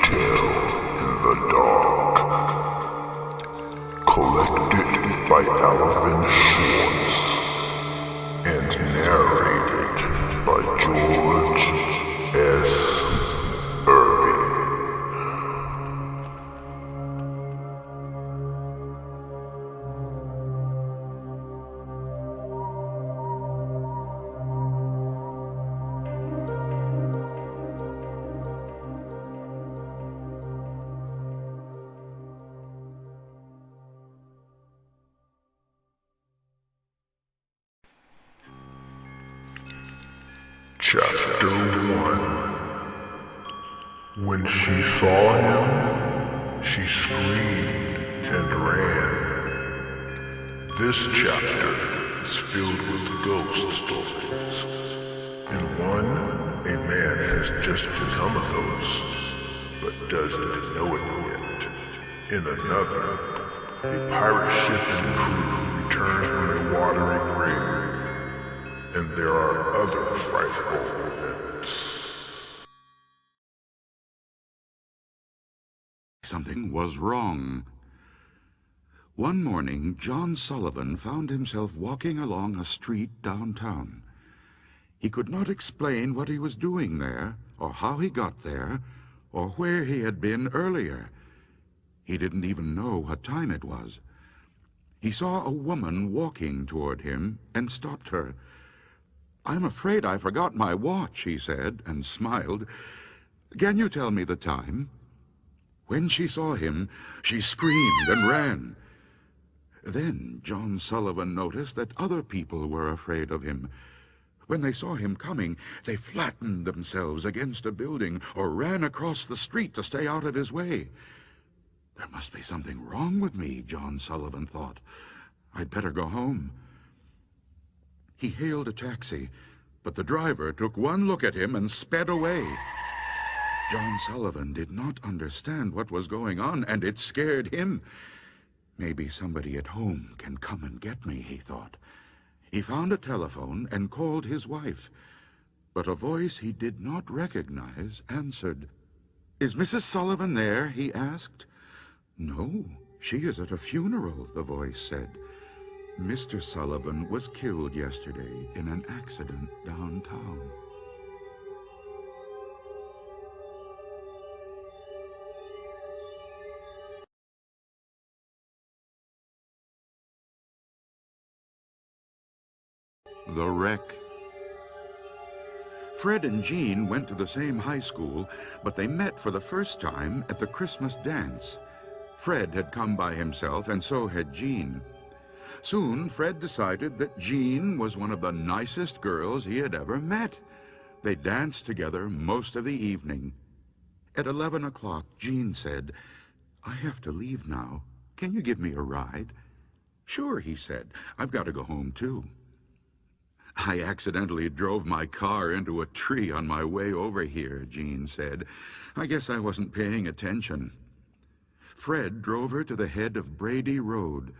tale in the dark. Collected by Alvin Schwartz and narrated by George S. Irving. Chapter 1. When she saw him, she screamed and ran. This chapter is filled with ghost stories. In one, a man has just become a ghost, but doesn't know it yet. In another, a pirate ship and crew return from a watery grave. And there are other frightful events. Something was wrong. One morning, John Sullivan found himself walking along a street downtown. He could not explain what he was doing there, or how he got there, or where he had been earlier. He didn't even know what time it was. He saw a woman walking toward him and stopped her. "I'm afraid I forgot my watch," he said, and smiled. "Can you tell me the time?" When she saw him, she screamed and ran. Then John Sullivan noticed that other people were afraid of him. When they saw him coming, they flattened themselves against a building or ran across the street to stay out of his way. There must be something wrong with me, John Sullivan thought. I'd better go home. He hailed a taxi, but the driver took one look at him and sped away. John Sullivan did not understand what was going on, and it scared him. Maybe somebody at home can come and get me, he thought. He found a telephone and called his wife, but a voice he did not recognize answered. "Is Mrs. Sullivan there?" he asked. "No, she is at a funeral," the voice said. "Mr. Sullivan was killed yesterday in an accident downtown." The Wreck. Fred and Jean went to the same high school, but they met for the first time at the Christmas dance. Fred had come by himself, and so had Jean. Soon, Fred decided that Jean was one of the nicest girls he had ever met. They danced together most of the evening. At 11 o'clock, Jean said, "I have to leave now. Can you give me a ride?" "Sure," he said. "I've got to go home, too." "I accidentally drove my car into a tree on my way over here," Jean said. "I guess I wasn't paying attention." Fred drove her to the head of Brady Road.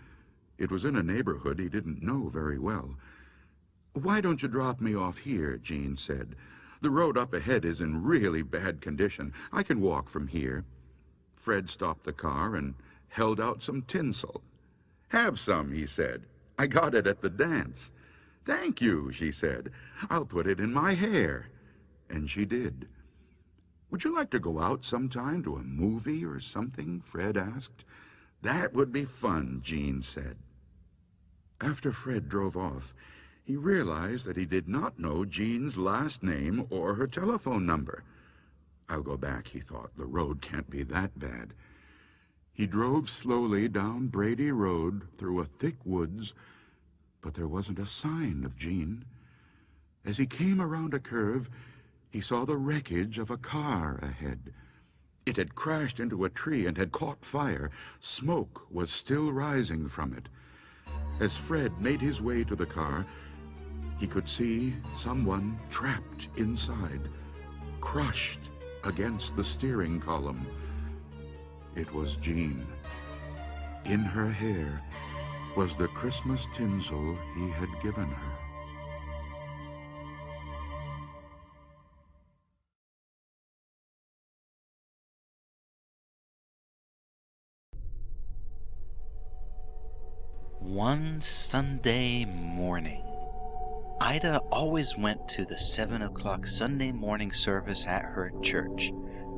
It was in a neighborhood he didn't know very well. "Why don't you drop me off here?" Jean said. "The road up ahead is in really bad condition. I can walk from here." Fred stopped the car and held out some tinsel. "Have some," he said. "I got it at the dance." "Thank you," she said. "I'll put it in my hair." And she did. "Would you like to go out sometime to a movie or something?" Fred asked. "That would be fun," Jean said. After Fred drove off, he realized that he did not know Jean's last name or her telephone number. "I'll go back," he thought. "The road can't be that bad." He drove slowly down Brady Road through a thick woods, but there wasn't a sign of Jean. As he came around a curve, he saw the wreckage of a car ahead. It had crashed into a tree and had caught fire. Smoke was still rising from it. As Fred made his way to the car, he could see someone trapped inside, crushed against the steering column. It was Jean. In her hair was the Christmas tinsel he had given her. One Sunday morning, Ida always went to the 7 o'clock Sunday morning service at her church.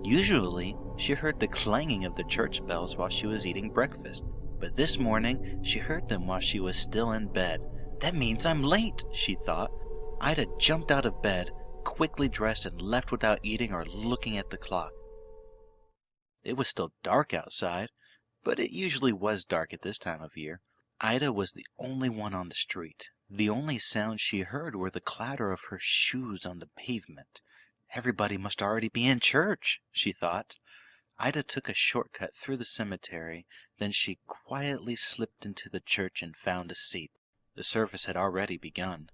Usually, she heard the clanging of the church bells while she was eating breakfast, but this morning she heard them while she was still in bed. That means I'm late, she thought. Ida jumped out of bed, quickly dressed, and left without eating or looking at the clock. It was still dark outside, but it usually was dark at this time of year. Ida was the only one on the street. The only sounds she heard were the clatter of her shoes on the pavement. Everybody must already be in church, she thought. Ida took a shortcut through the cemetery, then she quietly slipped into the church and found a seat. The service had already begun.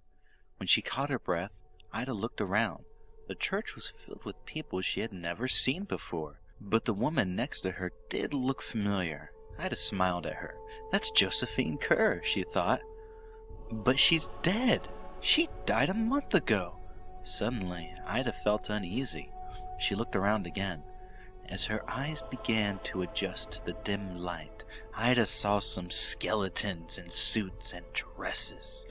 When she caught her breath, Ida looked around. The church was filled with people she had never seen before, but the woman next to her did look familiar. Ida smiled at her. That's Josephine Kerr, she thought. But she's dead. She died a month ago. Suddenly, Ida felt uneasy. She looked around again. As her eyes began to adjust to the dim light, Ida saw some skeletons in suits and dresses.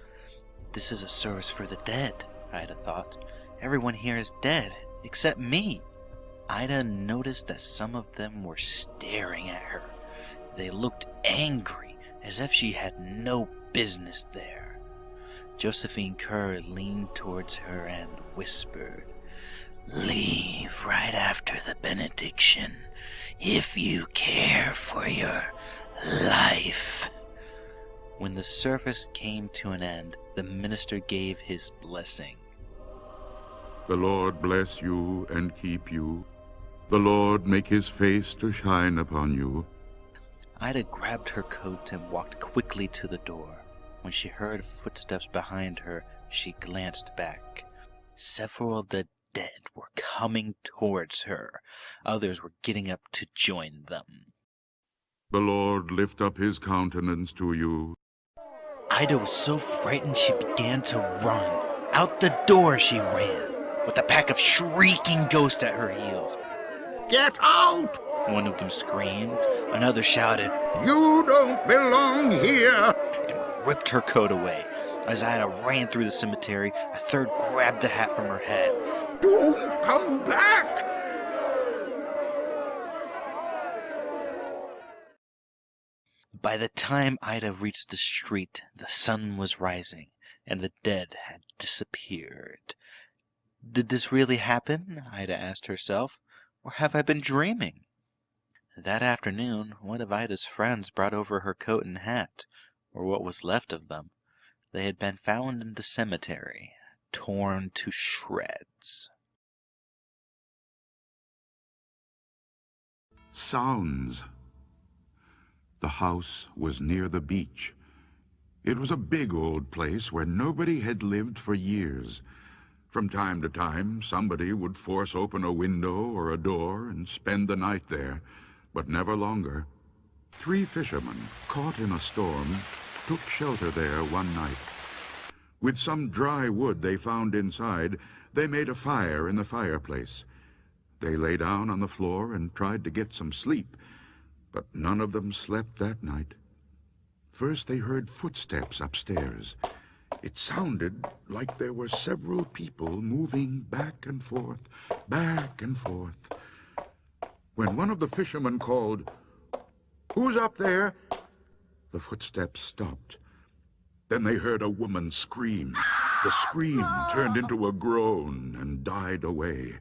This is a service for the dead, Ida thought. Everyone here is dead, except me. Ida noticed that some of them were staring at her. They looked angry, as if she had no business there. Josephine Kerr leaned towards her and whispered, "Leave right after the benediction, if you care for your life." When the service came to an end, the minister gave his blessing. The Lord bless you and keep you. The Lord make his face to shine upon you. Ida grabbed her coat and walked quickly to the door. When she heard footsteps behind her, she glanced back. Several of the dead were coming towards her. Others were getting up to join them. The Lord lift up his countenance to you. Ida was so frightened she began to run. Out the door she ran, with a pack of shrieking ghosts at her heels. "Get out!" One of them screamed. Another shouted, "You don't belong here!" and ripped her coat away. As Ida ran through the cemetery, a third grabbed the hat from her head. "Don't come back!" By the time Ida reached the street, the sun was rising, and the dead had disappeared. Did this really happen? Ida asked herself. Or have I been dreaming? That afternoon, one of Ida's friends brought over her coat and hat, or what was left of them. They had been found in the cemetery, torn to shreds. Sounds. The house was near the beach. It was a big old place where nobody had lived for years. From time to time, somebody would force open a window or a door and spend the night there, but never longer. 3 fishermen, caught in a storm, took shelter there one night. With some dry wood they found inside, they made a fire in the fireplace. They lay down on the floor and tried to get some sleep, but none of them slept that night. First they heard footsteps upstairs. It sounded like there were several people moving back and forth, back and forth. When one of the fishermen called, "Who's up there?" the footsteps stopped. Then they heard a woman scream. The scream turned into a groan and died away.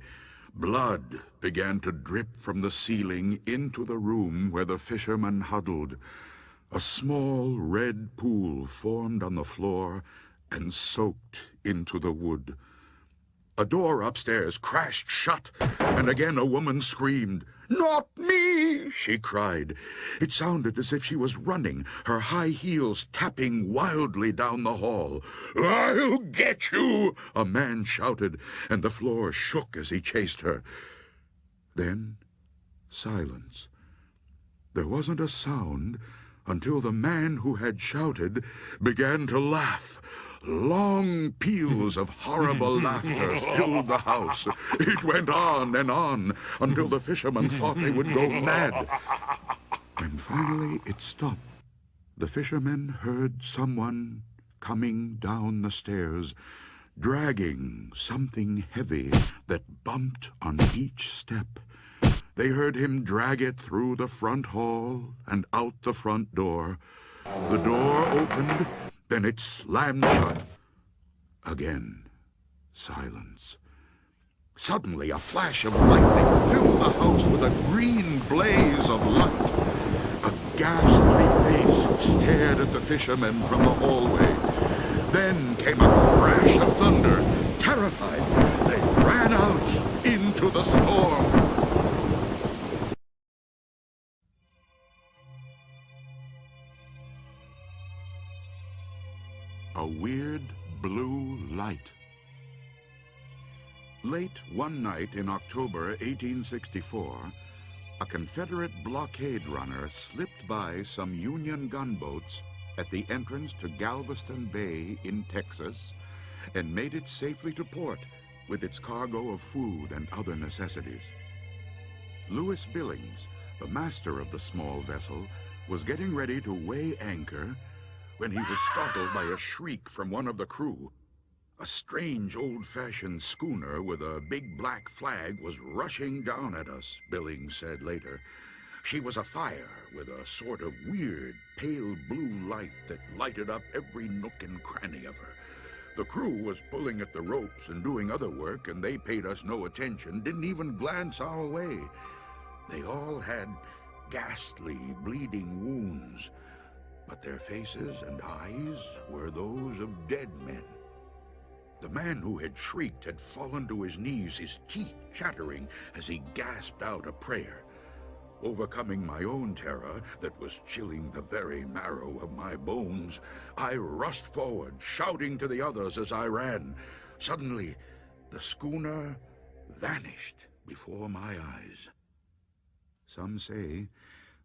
Blood began to drip from the ceiling into the room where the fishermen huddled. A small red pool formed on the floor and soaked into the wood. A door upstairs crashed shut, and again a woman screamed. "Not me!" she cried. It sounded as if she was running, her high heels tapping wildly down the hall. "I'll get you!" a man shouted, and the floor shook as he chased her. Then silence. There wasn't a sound until the man who had shouted began to laugh. Long peals of horrible laughter filled the house. It went on and on until the fishermen thought they would go mad. And finally it stopped. The fishermen heard someone coming down the stairs, dragging something heavy that bumped on each step. They heard him drag it through the front hall and out the front door. The door opened, then it slammed shut. Again, silence. Suddenly, a flash of lightning filled the house with a green blaze of light. A ghastly face stared at the fishermen from the hallway. Then came a crash of thunder. Terrified, they ran out into the storm. A weird blue light. Late one night in October 1864, a Confederate blockade runner slipped by some Union gunboats at the entrance to Galveston Bay in Texas and made it safely to port with its cargo of food and other necessities. Lewis Billings, the master of the small vessel, was getting ready to weigh anchor when he was startled by a shriek from one of the crew. A strange old-fashioned schooner with a big black flag was rushing down at us, Billings said later. She was afire with a sort of weird, pale blue light that lighted up every nook and cranny of her. The crew was pulling at the ropes and doing other work, and they paid us no attention, didn't even glance our way. They all had ghastly, bleeding wounds, but their faces and eyes were those of dead men. The man who had shrieked had fallen to his knees, his teeth chattering as he gasped out a prayer. Overcoming my own terror that was chilling the very marrow of my bones, I rushed forward, shouting to the others as I ran. Suddenly, the schooner vanished before my eyes. Some say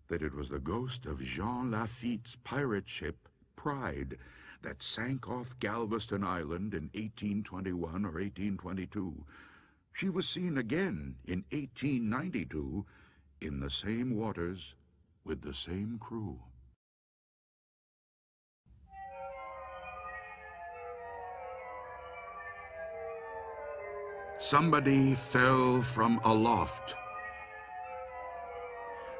that it was the ghost of Jean Lafitte's pirate ship, Pride, that sank off Galveston Island in 1821 or 1822. She was seen again in 1892 in the same waters with the same crew. Somebody fell from aloft.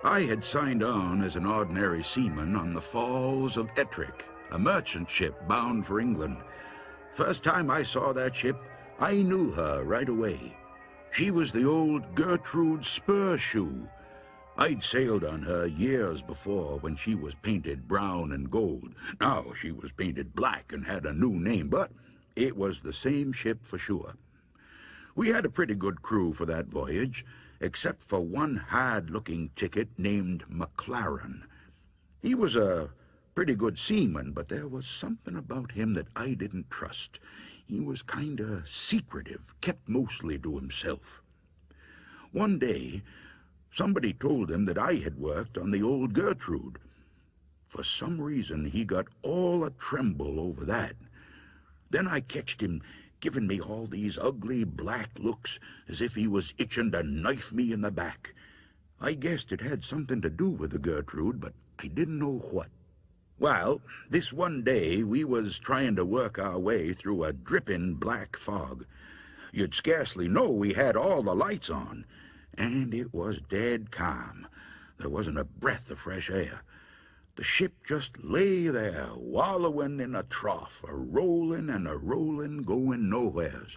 I had signed on as an ordinary seaman on the Falls of Ettrick, a merchant ship bound for England. First time I saw that ship, I knew her right away. She was the old Gertrude Spurshoe. I'd sailed on her years before when she was painted brown and gold. Now she was painted black and had a new name, but it was the same ship for sure. We had a pretty good crew for that voyage, except for one hard-looking ticket named McLaren. He was a pretty good seaman, but there was something about him that I didn't trust. He was kinda secretive, kept mostly to himself. One day, somebody told him that I had worked on the old Gertrude. For some reason, he got all a tremble over that. Then I catched him giving me all these ugly black looks as if he was itching to knife me in the back. I guessed it had something to do with the Gertrude, but I didn't know what. Well, this one day we was trying to work our way through a dripping black fog. You'd scarcely know we had all the lights on, and it was dead calm. There wasn't a breath of fresh air. The ship just lay there, wallowing in a trough, a-rolling and a-rolling, going nowheres.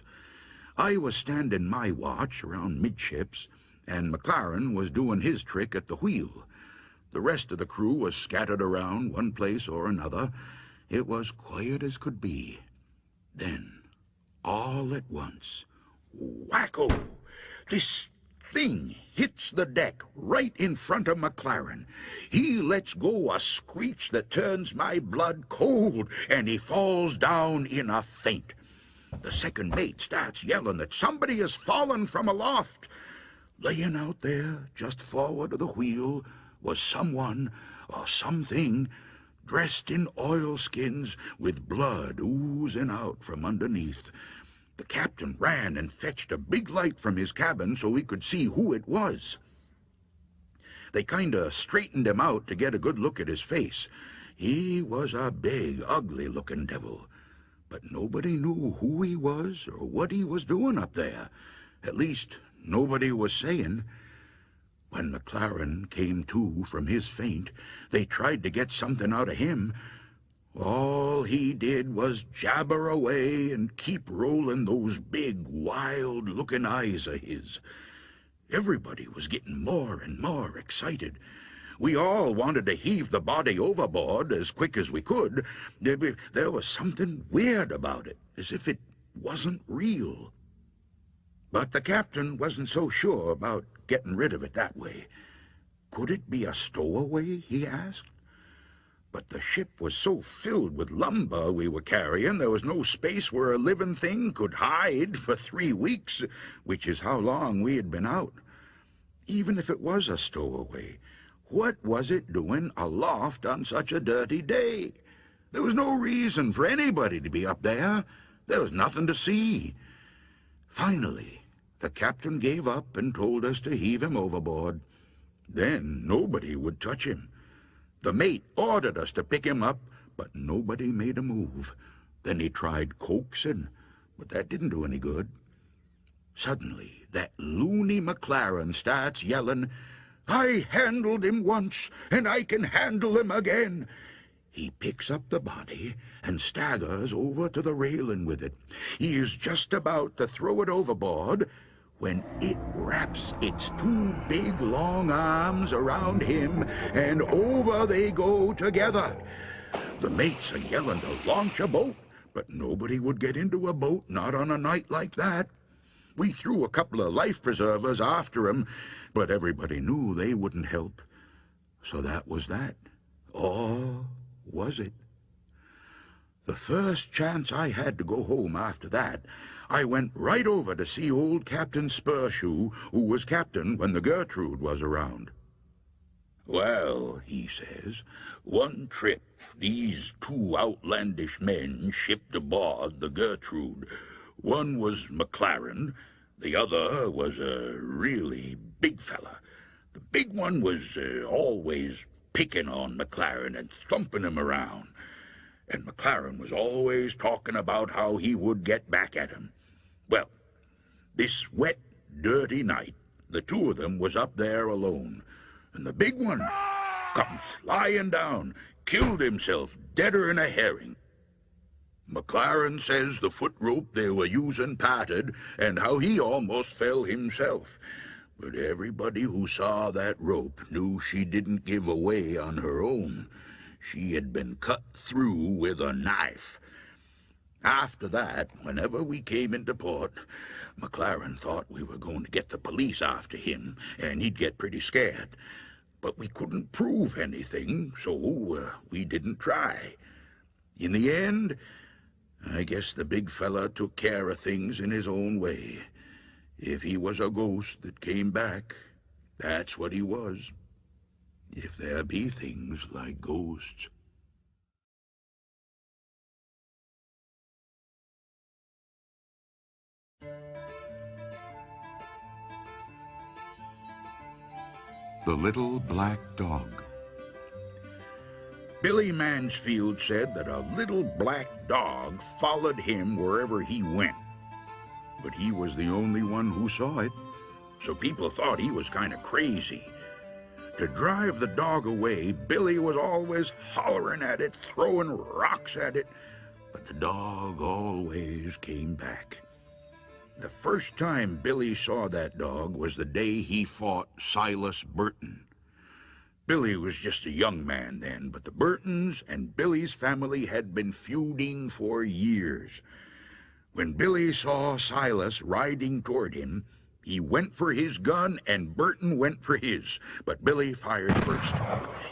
I was standing my watch around midships, and McLaren was doing his trick at the wheel. The rest of the crew was scattered around one place or another. It was quiet as could be. Then, all at once, wacko! This thing hits the deck right in front of McLaren. He lets go a screech that turns my blood cold, and he falls down in a faint. The second mate starts yelling that somebody has fallen from aloft. Laying out there, just forward of the wheel, was someone or something dressed in oilskins with blood oozing out from underneath. The captain ran and fetched a big light from his cabin so he could see who it was. They kinda straightened him out to get a good look at his face. He was a big, ugly-looking devil, but nobody knew who he was or what he was doing up there. At least, nobody was saying. When McLaren came to from his faint, they tried to get something out of him. All he did was jabber away and keep rolling those big, wild-looking eyes of his. Everybody was getting more and more excited. We all wanted to heave the body overboard as quick as we could. There was something weird about it, as if it wasn't real. But the captain wasn't so sure about getting rid of it that way. Could it be a stowaway, he asked? But the ship was so filled with lumber we were carrying, there was no space where a living thing could hide for 3 weeks, which is how long we had been out. Even if it was a stowaway, what was it doing aloft on such a dirty day? There was no reason for anybody to be up there. There was nothing to see. Finally, the captain gave up and told us to heave him overboard. Then nobody would touch him. The mate ordered us to pick him up, but nobody made a move. Then he tried coaxing, but that didn't do any good. Suddenly, that loony McLaren starts yelling, "I handled him once, and I can handle him again." He picks up the body and staggers over to the railing with it. He is just about to throw it overboard when it wraps its 2 big long arms around him, and over they go together. The mates are yelling to launch a boat, but nobody would get into a boat, not on a night like that. We threw a couple of life preservers after him, but everybody knew they wouldn't help. So that was that. Or was it? The first chance I had to go home after that, I went right over to see old Captain Spurshoe, who was captain when the Gertrude was around. "Well," he says, "one trip these 2 outlandish men shipped aboard the Gertrude. One was McLaren, the other was a really big fella. The big one was always picking on McLaren and thumping him around. And McLaren was always talking about how he would get back at him. Well, this wet, dirty night, the 2 of them was up there alone, and the big one come flying down, killed himself deader'n a herring. McLaren says the foot rope they were using parted, and how he almost fell himself. But everybody who saw that rope knew she didn't give away on her own. She had been cut through with a knife. After that, whenever we came into port, McLaren thought we were going to get the police after him, and he'd get pretty scared. But we couldn't prove anything, so we didn't try. In the end, I guess the big fella took care of things in his own way. If he was a ghost that came back, that's what he was. If there be things like ghosts. The Little Black Dog. Billy Mansfield said that a little black dog followed him wherever he went. But he was the only one who saw it, so people thought he was kind of crazy. To drive the dog away, Billy was always hollering at it, throwing rocks at it, but the dog always came back. The first time Billy saw that dog was the day he fought Silas Burton. Billy was just a young man then, but the Burtons and Billy's family had been feuding for years. When Billy saw Silas riding toward him, he went for his gun and Burton went for his, but Billy fired first.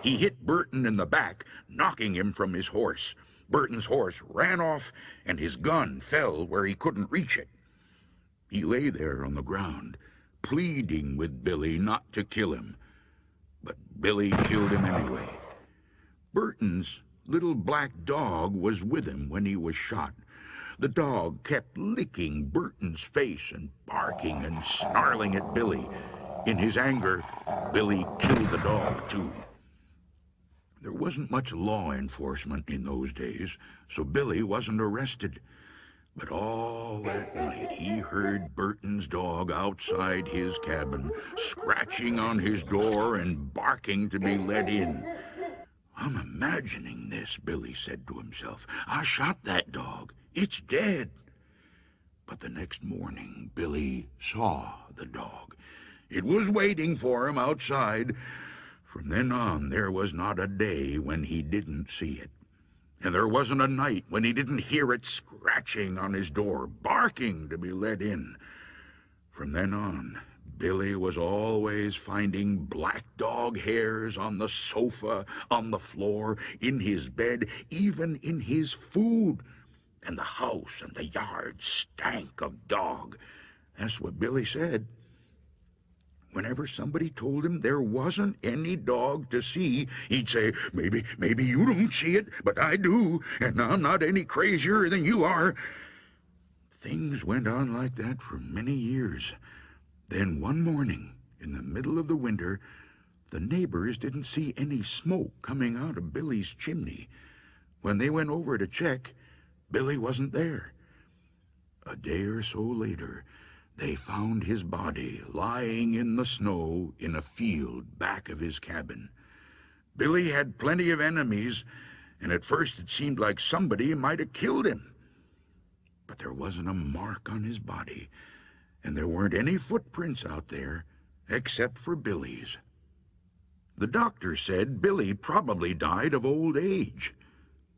He hit Burton in the back, knocking him from his horse. Burton's horse ran off, and his gun fell where he couldn't reach it. He lay there on the ground, pleading with Billy not to kill him. But Billy killed him anyway. Burton's little black dog was with him when he was shot. The dog kept licking Burton's face and barking and snarling at Billy. In his anger, Billy killed the dog, too. There wasn't much law enforcement in those days, so Billy wasn't arrested. But all that night he heard Burton's dog outside his cabin, scratching on his door and barking to be let in. "I'm imagining this," Billy said to himself. "I shot that dog. It's dead." But the next morning, Billy saw the dog. It was waiting for him outside. From then on, there was not a day when he didn't see it. And there wasn't a night when he didn't hear it scratching on his door, barking to be let in. From then on, Billy was always finding black dog hairs on the sofa, on the floor, in his bed, even in his food. And the house and the yard stank of dog. That's what Billy said. Whenever somebody told him there wasn't any dog to see, he'd say, maybe you don't see it, but I do, and I'm not any crazier than you are." Things went on like that for many years. Then one morning, in the middle of the winter, the neighbors didn't see any smoke coming out of Billy's chimney. When they went over to check, Billy wasn't there. A day or so later, they found his body lying in the snow in a field back of his cabin. Billy had plenty of enemies, and at first it seemed like somebody might have killed him. But there wasn't a mark on his body, and there weren't any footprints out there except for Billy's. The doctor said Billy probably died of old age,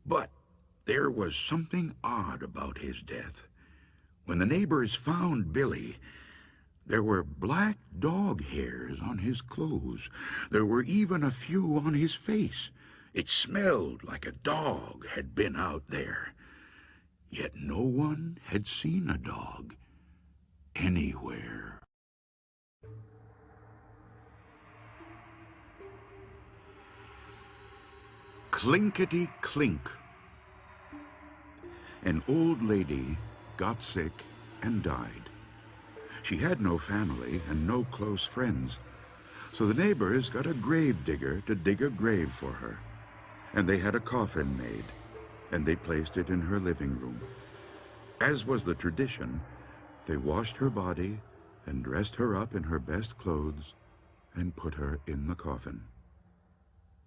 but there was something odd about his death. When the neighbors found Billy, there were black dog hairs on his clothes. There were even a few on his face. It smelled like a dog had been out there. Yet no one had seen a dog anywhere. Clinkety-clink. An old lady got sick and died. She had no family and no close friends, so the neighbors got a gravedigger to dig a grave for her, and they had a coffin made, and they placed it in her living room. As was the tradition, they washed her body and dressed her up in her best clothes and put her in the coffin.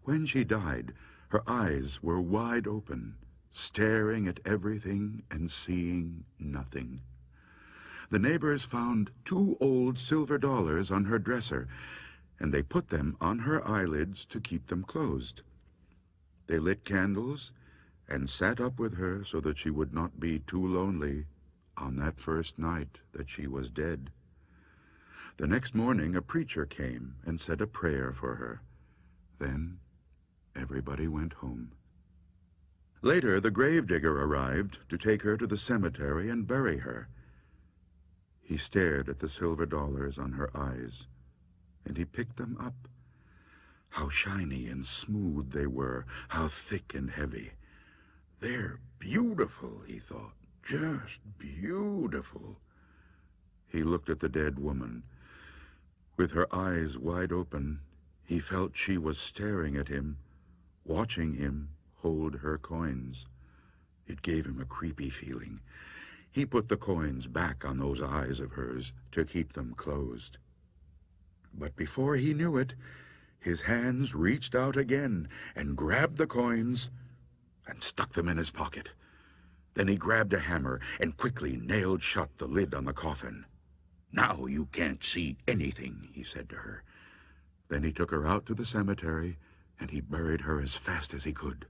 When she died, her eyes were wide open, staring at everything and seeing nothing. The neighbors found 2 old silver dollars on her dresser, and they put them on her eyelids to keep them closed. They lit candles and sat up with her so that she would not be too lonely on that first night that she was dead. The next morning a preacher came and said a prayer for her. Then everybody went home. Later, the gravedigger arrived to take her to the cemetery and bury her. He stared at the silver dollars on her eyes, and he picked them up. How shiny and smooth they were, how thick and heavy. "They're beautiful," he thought, "just beautiful." He looked at the dead woman. With her eyes wide open, he felt she was staring at him, watching him hold her coins. It gave him a creepy feeling. He put the coins back on those eyes of hers to keep them closed. But before he knew it, his hands reached out again and grabbed the coins and stuck them in his pocket. Then he grabbed a hammer and quickly nailed shut the lid on the coffin. "Now you can't see anything," he said to her. Then he took her out to the cemetery, and he buried her as fast as he could.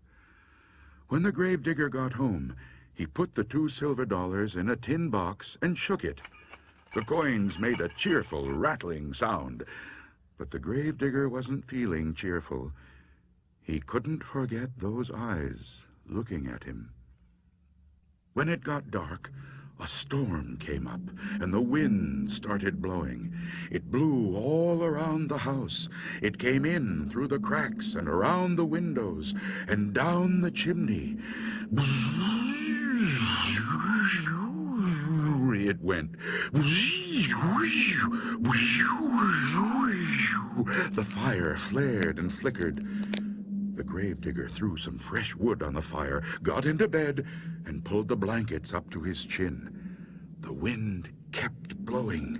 When the gravedigger got home, he put the 2 silver dollars in a tin box and shook it. The coins made a cheerful, rattling sound, but the gravedigger wasn't feeling cheerful. He couldn't forget those eyes looking at him. When it got dark, a storm came up, and the wind started blowing. It blew all around the house. It came in through the cracks and around the windows and down the chimney. It went. The fire flared and flickered. The gravedigger threw some fresh wood on the fire, got into bed, and pulled the blankets up to his chin. The wind kept blowing.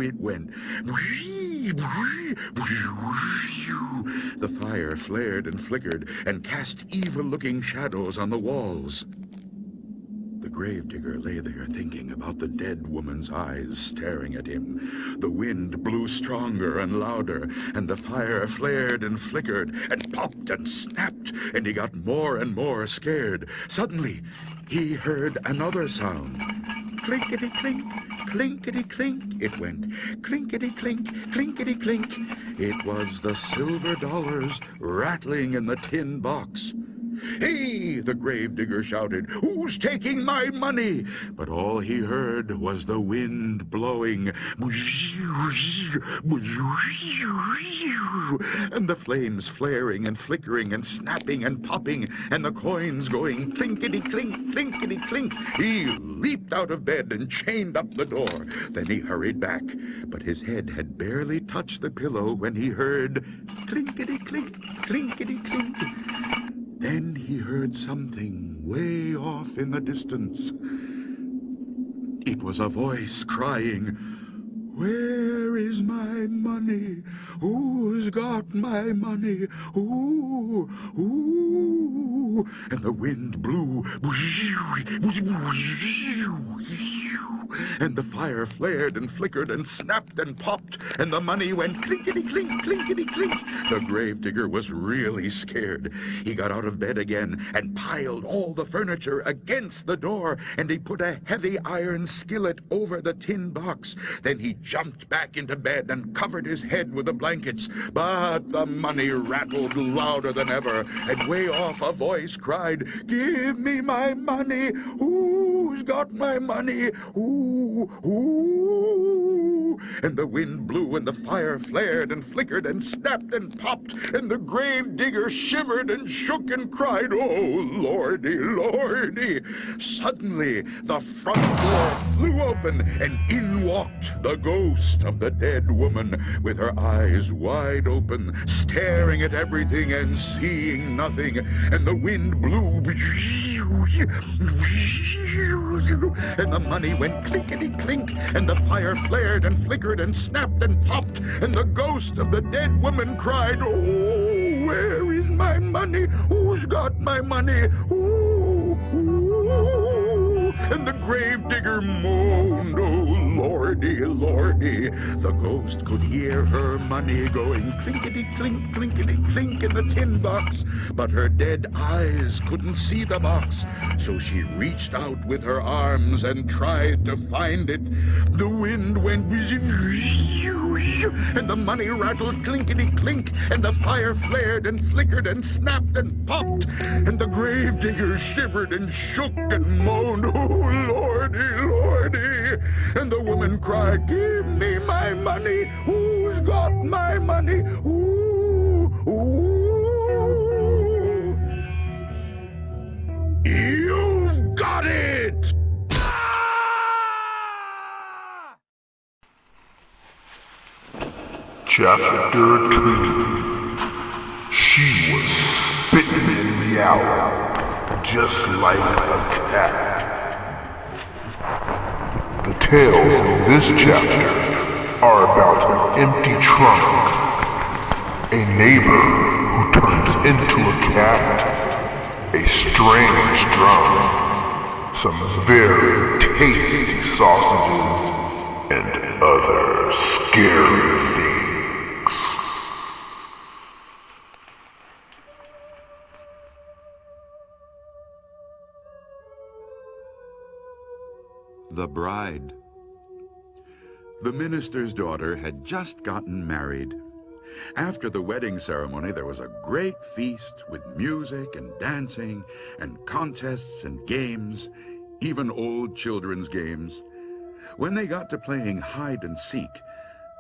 It went. The fire flared and flickered and cast evil-looking shadows on the walls. The gravedigger lay there thinking about the dead woman's eyes staring at him. The wind blew stronger and louder, and the fire flared and flickered and popped and snapped, and he got more and more scared. Suddenly, he heard another sound. Clinkety-clink, clinkety-clink, it went. Clinkety-clink, clinkety-clink. It was the silver dollars rattling in the tin box. "Hey!" the gravedigger shouted. "Who's taking my money?" But all he heard was the wind blowing, and the flames flaring and flickering and snapping and popping, and the coins going clinkety-clink, clinkety-clink. He leaped out of bed and chained up the door. Then he hurried back, but his head had barely touched the pillow when he heard clinkety-clink, clinkety-clink. Then he heard something way off in the distance. It was a voice crying, "Where is my money? Who's got my money? Ooh, ooh." And the wind blew, and the fire flared and flickered and snapped and popped, and the money went clinkety-clink, clinkety-clink. The gravedigger was really scared. He got out of bed again and piled all the furniture against the door, and he put a heavy iron skillet over the tin box. Then he jumped back into bed and covered his head with the blankets. But the money rattled louder than ever, and way off a voice cried, "Give me my money! Who's got my money? Ooh, ooh." And the wind blew, and the fire flared and flickered and snapped and popped, and the gravedigger shivered and shook and cried, "Oh, Lordy, Lordy!" Suddenly, the front door flew open, and in walked the ghost of the dead woman, with her eyes wide open, staring at everything and seeing nothing. And the wind blew, and the money went clinkety-clink, and the fire flared and flickered and snapped and popped, and the ghost of the dead woman cried, "Oh, where is my money? Who's got my money? Ooh, ooh." And the gravedigger moaned, "Oh, Lordy, Lordy." The ghost could hear her money going clinkety-clink, clinkety-clink in the tin box, but her dead eyes couldn't see the box. So she reached out with her arms and tried to find it. The wind went and the money rattled clinkety-clink, and the fire flared and flickered and snapped and popped, and the gravedigger shivered and shook and moaned, "Oh, Lordy, Lordy." And the woman cried, "Give me my money. Who's got my money? Ooh, ooh." "You've got it!" Chapter 2. She was spitting and meowing, just like a cat. The tales in this chapter are about an empty trunk, a neighbor who turns into a cat, a strange drum, some very tasty sausages, and other scary things. The bride. The minister's daughter had just gotten married. After the wedding ceremony, there was a great feast with music and dancing and contests and games, even old children's games. When they got to playing hide and seek,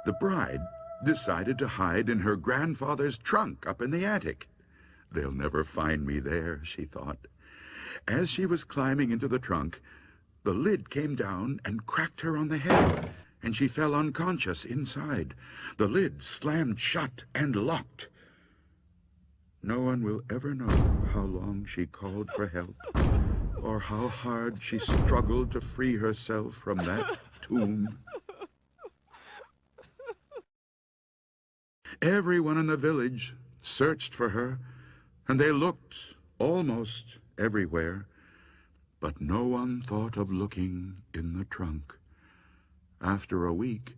the bride decided to hide in her grandfather's trunk up in the attic. "They'll never find me there," she thought. As she was climbing into the trunk, the lid came down and cracked her on the head, and she fell unconscious inside. The lid slammed shut and locked. No one will ever know how long she called for help, or how hard she struggled to free herself from that tomb. Everyone in the village searched for her, and they looked almost everywhere, but no one thought of looking in the trunk. After a week,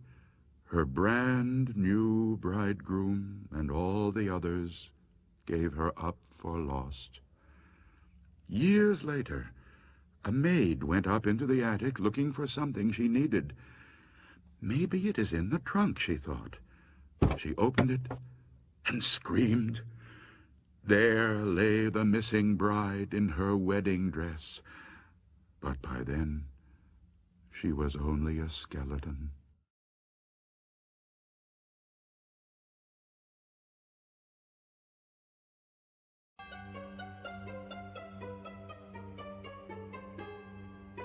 her brand new bridegroom and all the others gave her up for lost. Years later, a maid went up into the attic looking for something she needed. Maybe it is in the trunk, she thought. She opened it and screamed. There lay the missing bride in her wedding dress, but by then she was only a skeleton.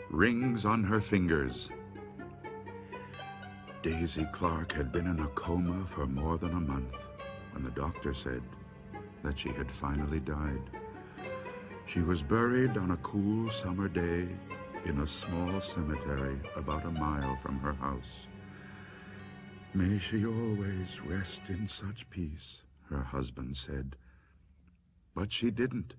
Rings on her fingers. Daisy Clark had been in a coma for more than a month when the doctor said that she had finally died. She was buried on a cool summer day in a small cemetery about a mile from her house. May she always rest in such peace, her husband said. But she didn't.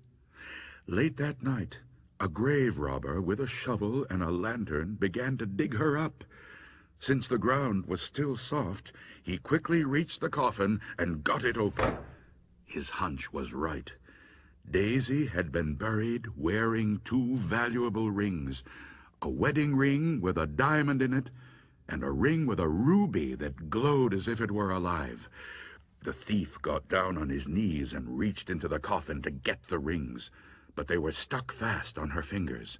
Late that night, a grave robber with a shovel and a lantern began to dig her up. Since the ground was still soft, he quickly reached the coffin and got it open. His hunch was right. Daisy had been buried wearing two valuable rings, a wedding ring with a diamond in it, and a ring with a ruby that glowed as if it were alive. The thief got down on his knees and reached into the coffin to get the rings, but they were stuck fast on her fingers.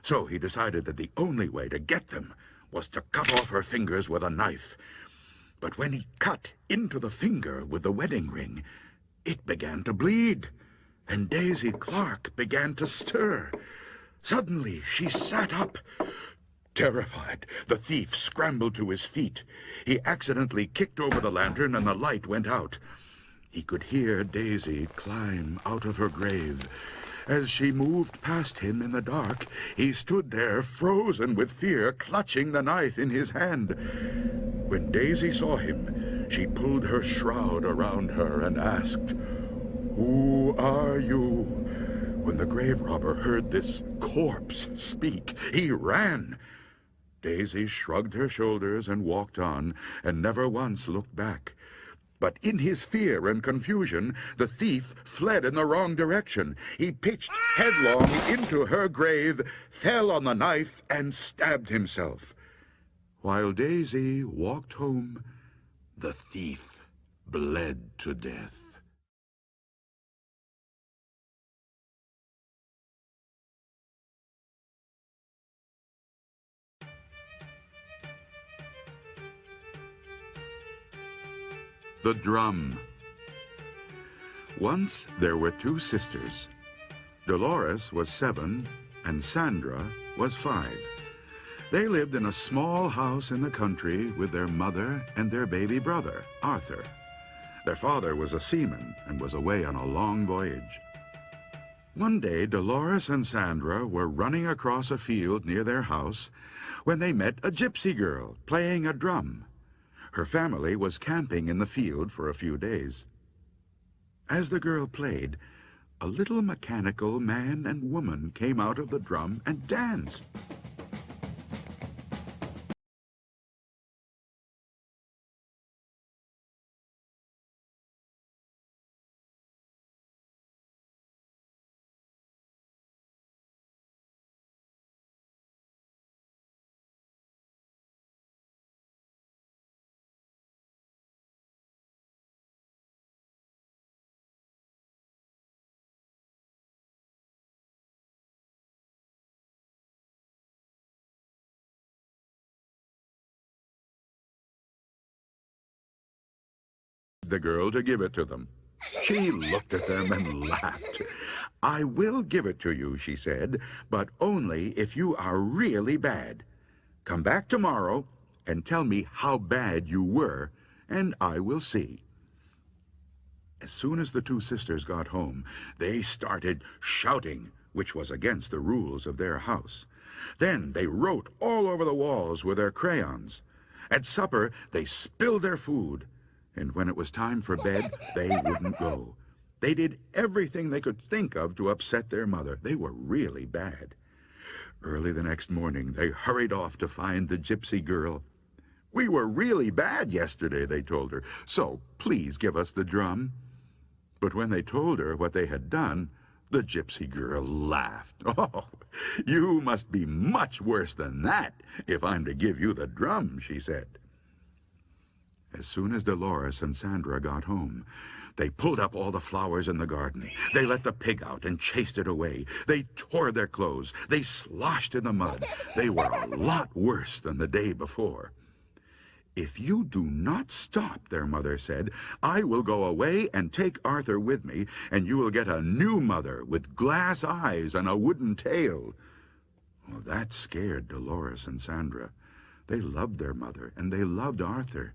So he decided that the only way to get them was to cut off her fingers with a knife. But when he cut into the finger with the wedding ring, it began to bleed, and Daisy Clark began to stir. Suddenly, she sat up. Terrified, the thief scrambled to his feet. He accidentally kicked over the lantern, and the light went out. He could hear Daisy climb out of her grave. As she moved past him in the dark, he stood there, frozen with fear, clutching the knife in his hand. When Daisy saw him, she pulled her shroud around her and asked, "Who are you?" When the grave robber heard this corpse speak, he ran. Daisy shrugged her shoulders and walked on, and never once looked back. But in his fear and confusion, the thief fled in the wrong direction. He pitched headlong into her grave, fell on the knife, and stabbed himself. While Daisy walked home, the thief bled to death. The Drum. Once there were two sisters. Dolores was 7 and Sandra was 5. They lived in a small house in the country with their mother and their baby brother, Arthur. Their father was a seaman and was away on a long voyage. One day, Dolores and Sandra were running across a field near their house when they met a gypsy girl playing a drum. Her family was camping in the field for a few days. As the girl played, a little mechanical man and woman came out of the drum and danced. The girl to give it to them. She looked at them and laughed. "I will give it to you," she said, "but only if you are really bad. Come back tomorrow, and tell me how bad you were, and I will see." As soon as the two sisters got home, they started shouting, which was against the rules of their house. Then they wrote all over the walls with their crayons. At supper, they spilled their food, and when it was time for bed, they wouldn't go. They did everything they could think of to upset their mother. They were really bad. Early the next morning, they hurried off to find the gypsy girl. "We were really bad yesterday," they told her, "so please give us the drum." But when they told her what they had done, the gypsy girl laughed. "Oh, you must be much worse than that if I'm to give you the drum," she said. As soon as Dolores and Sandra got home, they pulled up all the flowers in the garden. They let the pig out and chased it away. They tore their clothes. They sloshed in the mud. They were a lot worse than the day before. "If you do not stop," their mother said, "I will go away and take Arthur with me, and you will get a new mother with glass eyes and a wooden tail." Well, that scared Dolores and Sandra. They loved their mother, and they loved Arthur.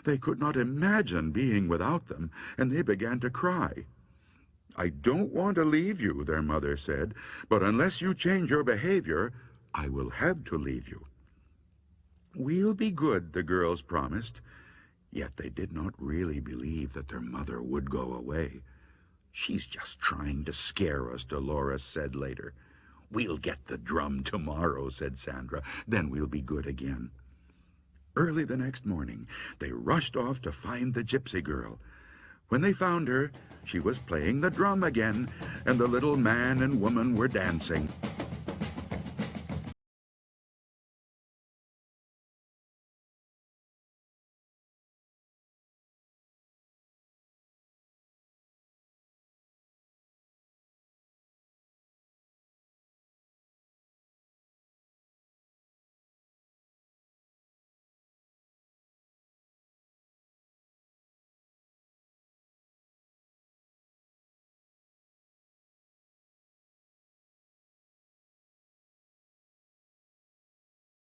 They could not imagine being without them, and they began to cry. "I don't want to leave you," their mother said, "but unless you change your behavior, I will have to leave you." "We'll be good," the girls promised. Yet they did not really believe that their mother would go away. "She's just trying to scare us," Dolores said later. "We'll get the drum tomorrow," said Sandra. "Then we'll be good again." Early the next morning, they rushed off to find the gypsy girl. When they found her, she was playing the drum again, and the little man and woman were dancing.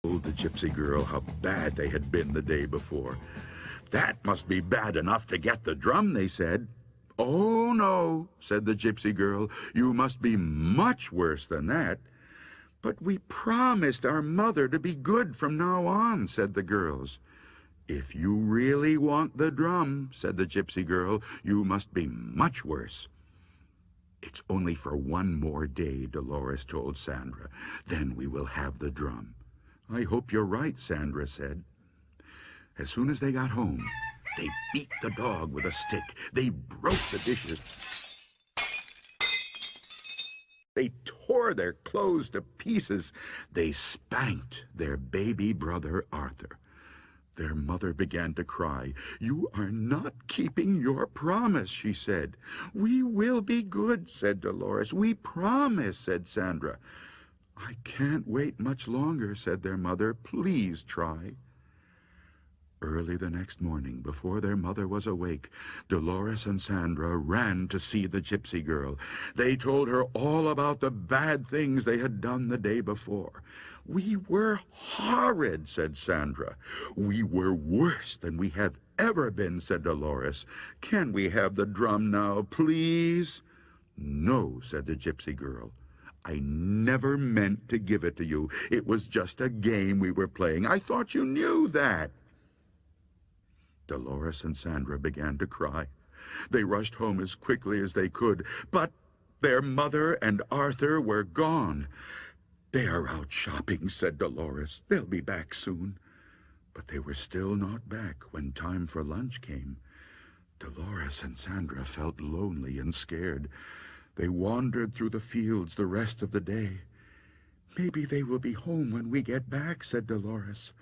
Told the gypsy girl how bad they had been the day before. "That must be bad enough to get the drum," they said. "Oh, no," said the gypsy girl. "You must be much worse than that." "But we promised our mother to be good from now on," said the girls. "If you really want the drum," said the gypsy girl, "you must be much worse." "It's only for one more day," Dolores told Sandra. "Then we will have the drum." "I hope you're right," Sandra said. As soon as they got home, they beat the dog with a stick. They broke the dishes. They tore their clothes to pieces. They spanked their baby brother Arthur. Their mother began to cry. "You are not keeping your promise," she said. "We will be good," said Dolores. "We promise," said Sandra. "I can't wait much longer," said their mother. "Please try." Early the next morning, before their mother was awake, Dolores and Sandra ran to see the gypsy girl. They told her all about the bad things they had done the day before. "We were horrid," said Sandra. "We were worse than we have ever been," said Dolores. "Can we have the drum now, please?" "No," said the gypsy girl. "I never meant to give it to you. It was just a game we were playing. I thought you knew that." Dolores and Sandra began to cry. They rushed home as quickly as they could, but their mother and Arthur were gone. "They are out shopping," said Dolores. "They'll be back soon." But they were still not back when time for lunch came. Dolores and Sandra felt lonely and scared. They wandered through the fields the rest of the day. "Maybe they will be home when we get back," said Dolores.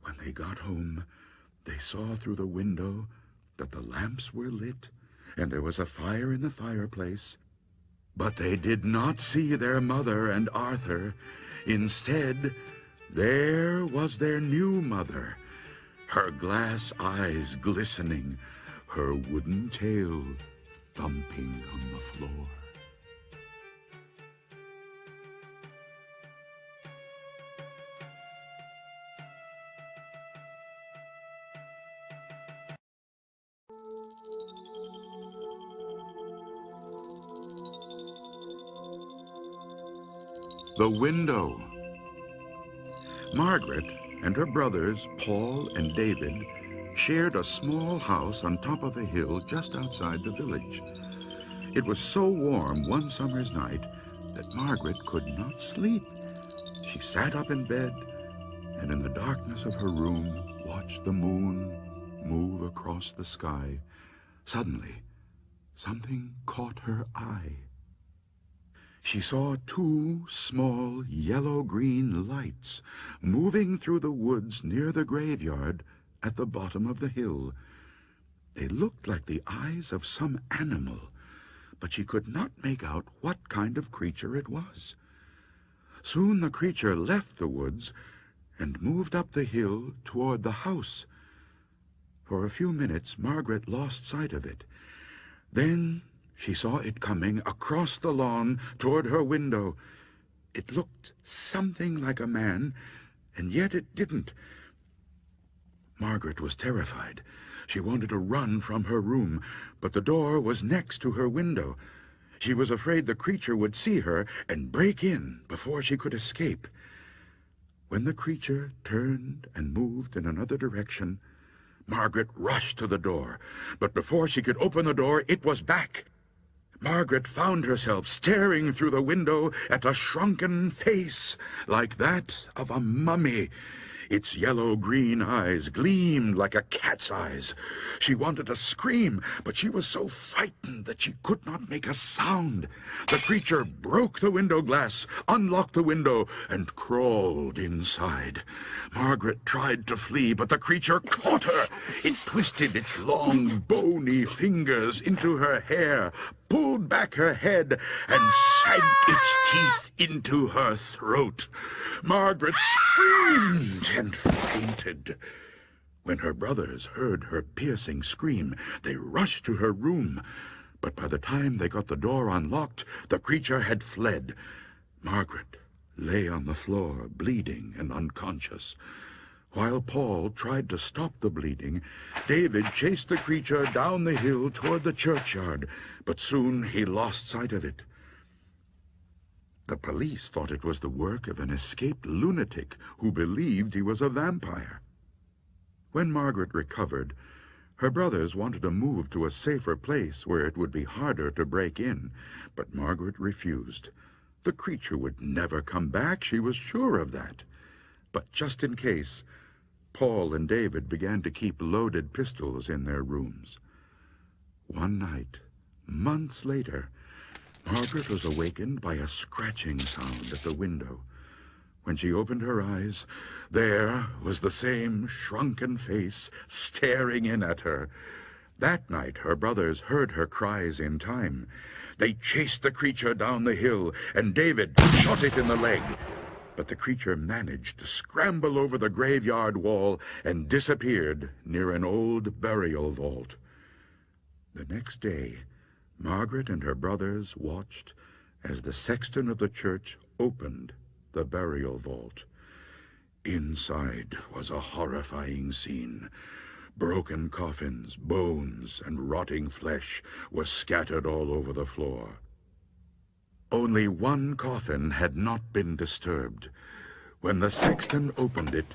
When they got home, they saw through the window that the lamps were lit, and there was a fire in the fireplace. But they did not see their mother and Arthur. Instead, there was their new mother, her glass eyes glistening, her wooden tail thumping on the floor. The window. Margaret and her brothers, Paul and David, shared a small house on top of a hill just outside the village. It was so warm one summer's night that Margaret could not sleep. She sat up in bed and in the darkness of her room watched the moon move across the sky. Suddenly, something caught her eye. She saw two small yellow-green lights moving through the woods near the graveyard at the bottom of the hill. They looked like the eyes of some animal, but she could not make out what kind of creature it was. Soon the creature left the woods and moved up the hill toward the house. For a few minutes, Margaret lost sight of it. Then she saw it coming across the lawn toward her window. It looked something like a man, and yet it didn't. Margaret was terrified. She wanted to run from her room, but the door was next to her window. She was afraid the creature would see her and break in before she could escape. When the creature turned and moved in another direction, Margaret rushed to the door, but before she could open the door, it was back. Margaret found herself staring through the window at a shrunken face like that of a mummy. Its yellow-green eyes gleamed like a cat's eyes. She wanted to scream, but she was so frightened that she could not make a sound. The creature broke the window glass, unlocked the window, and crawled inside. Margaret tried to flee, but the creature caught her. It twisted its long, bony fingers into her hair, pulled back her head, and sank its teeth into her throat. Margaret screamed and fainted. When her brothers heard her piercing scream, they rushed to her room. But by the time they got the door unlocked, the creature had fled. Margaret lay on the floor, bleeding and unconscious. While Paul tried to stop the bleeding, David chased the creature down the hill toward the churchyard, but soon he lost sight of it. The police thought it was the work of an escaped lunatic who believed he was a vampire. When Margaret recovered, her brothers wanted to move to a safer place where it would be harder to break in, but Margaret refused. The creature would never come back, she was sure of that. But just in case, Paul and David began to keep loaded pistols in their rooms. One night, months later, Margaret was awakened by a scratching sound at the window. When she opened her eyes, there was the same shrunken face staring in at her. That night, her brothers heard her cries in time. They chased the creature down the hill, and David shot it in the leg. But the creature managed to scramble over the graveyard wall and disappeared near an old burial vault. The next day, Margaret and her brothers watched as the sexton of the church opened the burial vault. Inside was a horrifying scene. Broken coffins, bones, and rotting flesh were scattered all over the floor. Only one coffin had not been disturbed. When the sexton opened it,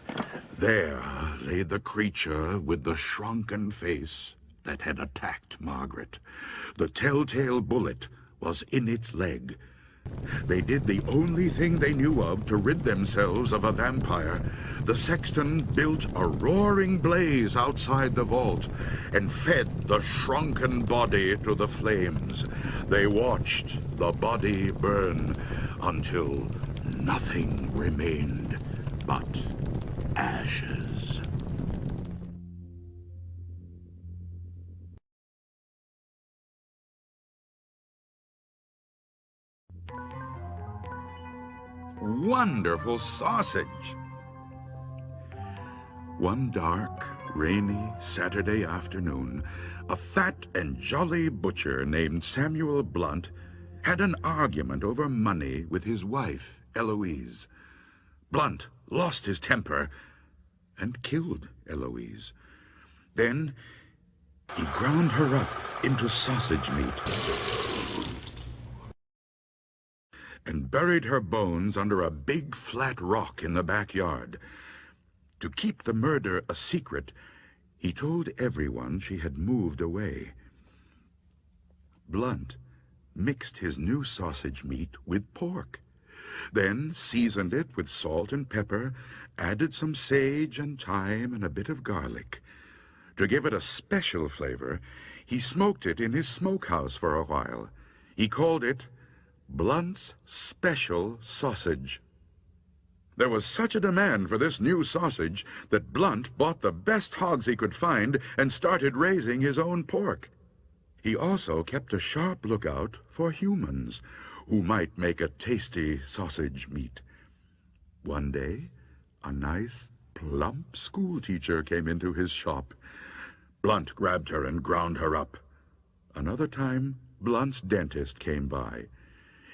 there lay the creature with the shrunken face that had attacked Margaret. The telltale bullet was in its leg. They did the only thing they knew of to rid themselves of a vampire. The sexton built a roaring blaze outside the vault and fed the shrunken body to the flames. They watched the body burn until nothing remained but ashes. Wonderful sausage! One dark, rainy Saturday afternoon, a fat and jolly butcher named Samuel Blunt had an argument over money with his wife, Eloise. Blunt lost his temper and killed Eloise. Then he ground her up into sausage meat and buried her bones under a big flat rock in the backyard. To keep the murder a secret, he told everyone she had moved away. Blunt mixed his new sausage meat with pork, then seasoned it with salt and pepper, added some sage and thyme and a bit of garlic. To give it a special flavor, he smoked it in his smokehouse for a while. He called it Blunt's Special Sausage. There was such a demand for this new sausage that Blunt bought the best hogs he could find and started raising his own pork. He also kept a sharp lookout for humans who might make a tasty sausage meat. One day, a nice, plump schoolteacher came into his shop. Blunt grabbed her and ground her up. Another time, Blunt's dentist came by.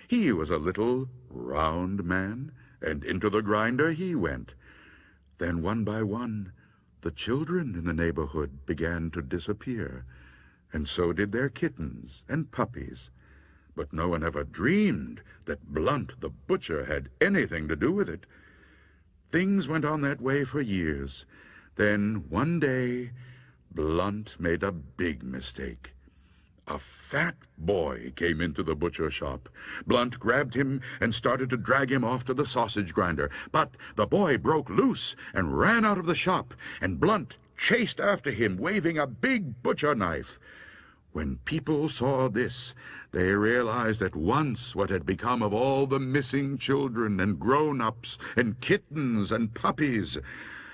He was a little, round man, and into the grinder he went. Then, one by one, the children in the neighborhood began to disappear, and so did their kittens and puppies. But no one ever dreamed that Blunt the butcher had anything to do with it. Things went on that way for years. Then, one day, Blunt made a big mistake. A fat boy came into the butcher shop. Blunt grabbed him and started to drag him off to the sausage grinder. But the boy broke loose and ran out of the shop, and Blunt chased after him, waving a big butcher knife. When people saw this, they realized at once what had become of all the missing children and grown-ups and kittens and puppies.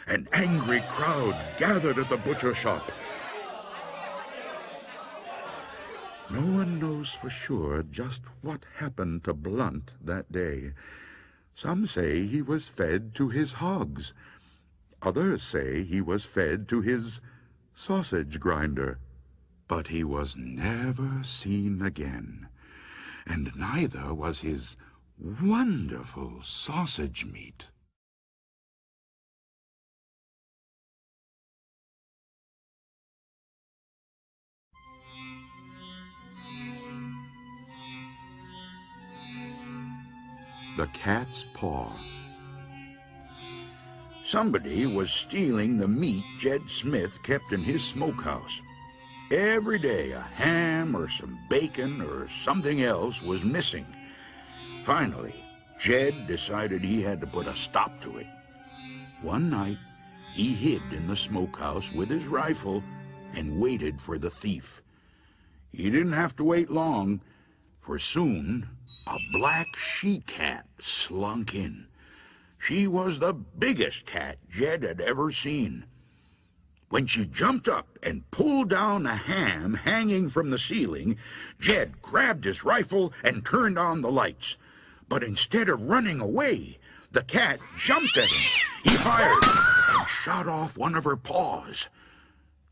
An angry crowd gathered at the butcher shop. No one knows for sure just what happened to Blunt that day. Some say he was fed to his hogs. Others say he was fed to his sausage grinder. But he was never seen again, and neither was his wonderful sausage meat. The Cat's Paw. Somebody was stealing the meat Jed Smith kept in his smokehouse. Every day a ham or some bacon or something else was missing. Finally, Jed decided he had to put a stop to it. One night, he hid in the smokehouse with his rifle and waited for the thief. He didn't have to wait long, for soon a black she-cat slunk in. She was the biggest cat Jed had ever seen. When she jumped up and pulled down a ham hanging from the ceiling, Jed grabbed his rifle and turned on the lights. But instead of running away, the cat jumped at him. He fired and shot off one of her paws.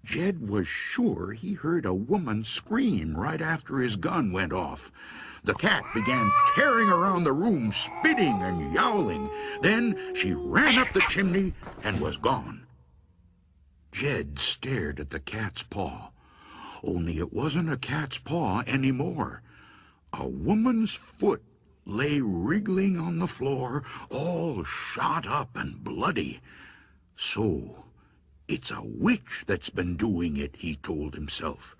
Jed was sure he heard a woman scream right after his gun went off. The cat began tearing around the room, spitting and yowling. Then she ran up the chimney and was gone. Jed stared at the cat's paw, only it wasn't a cat's paw anymore. A woman's foot lay wriggling on the floor, all shot up and bloody. So, it's a witch that's been doing it, he told himself.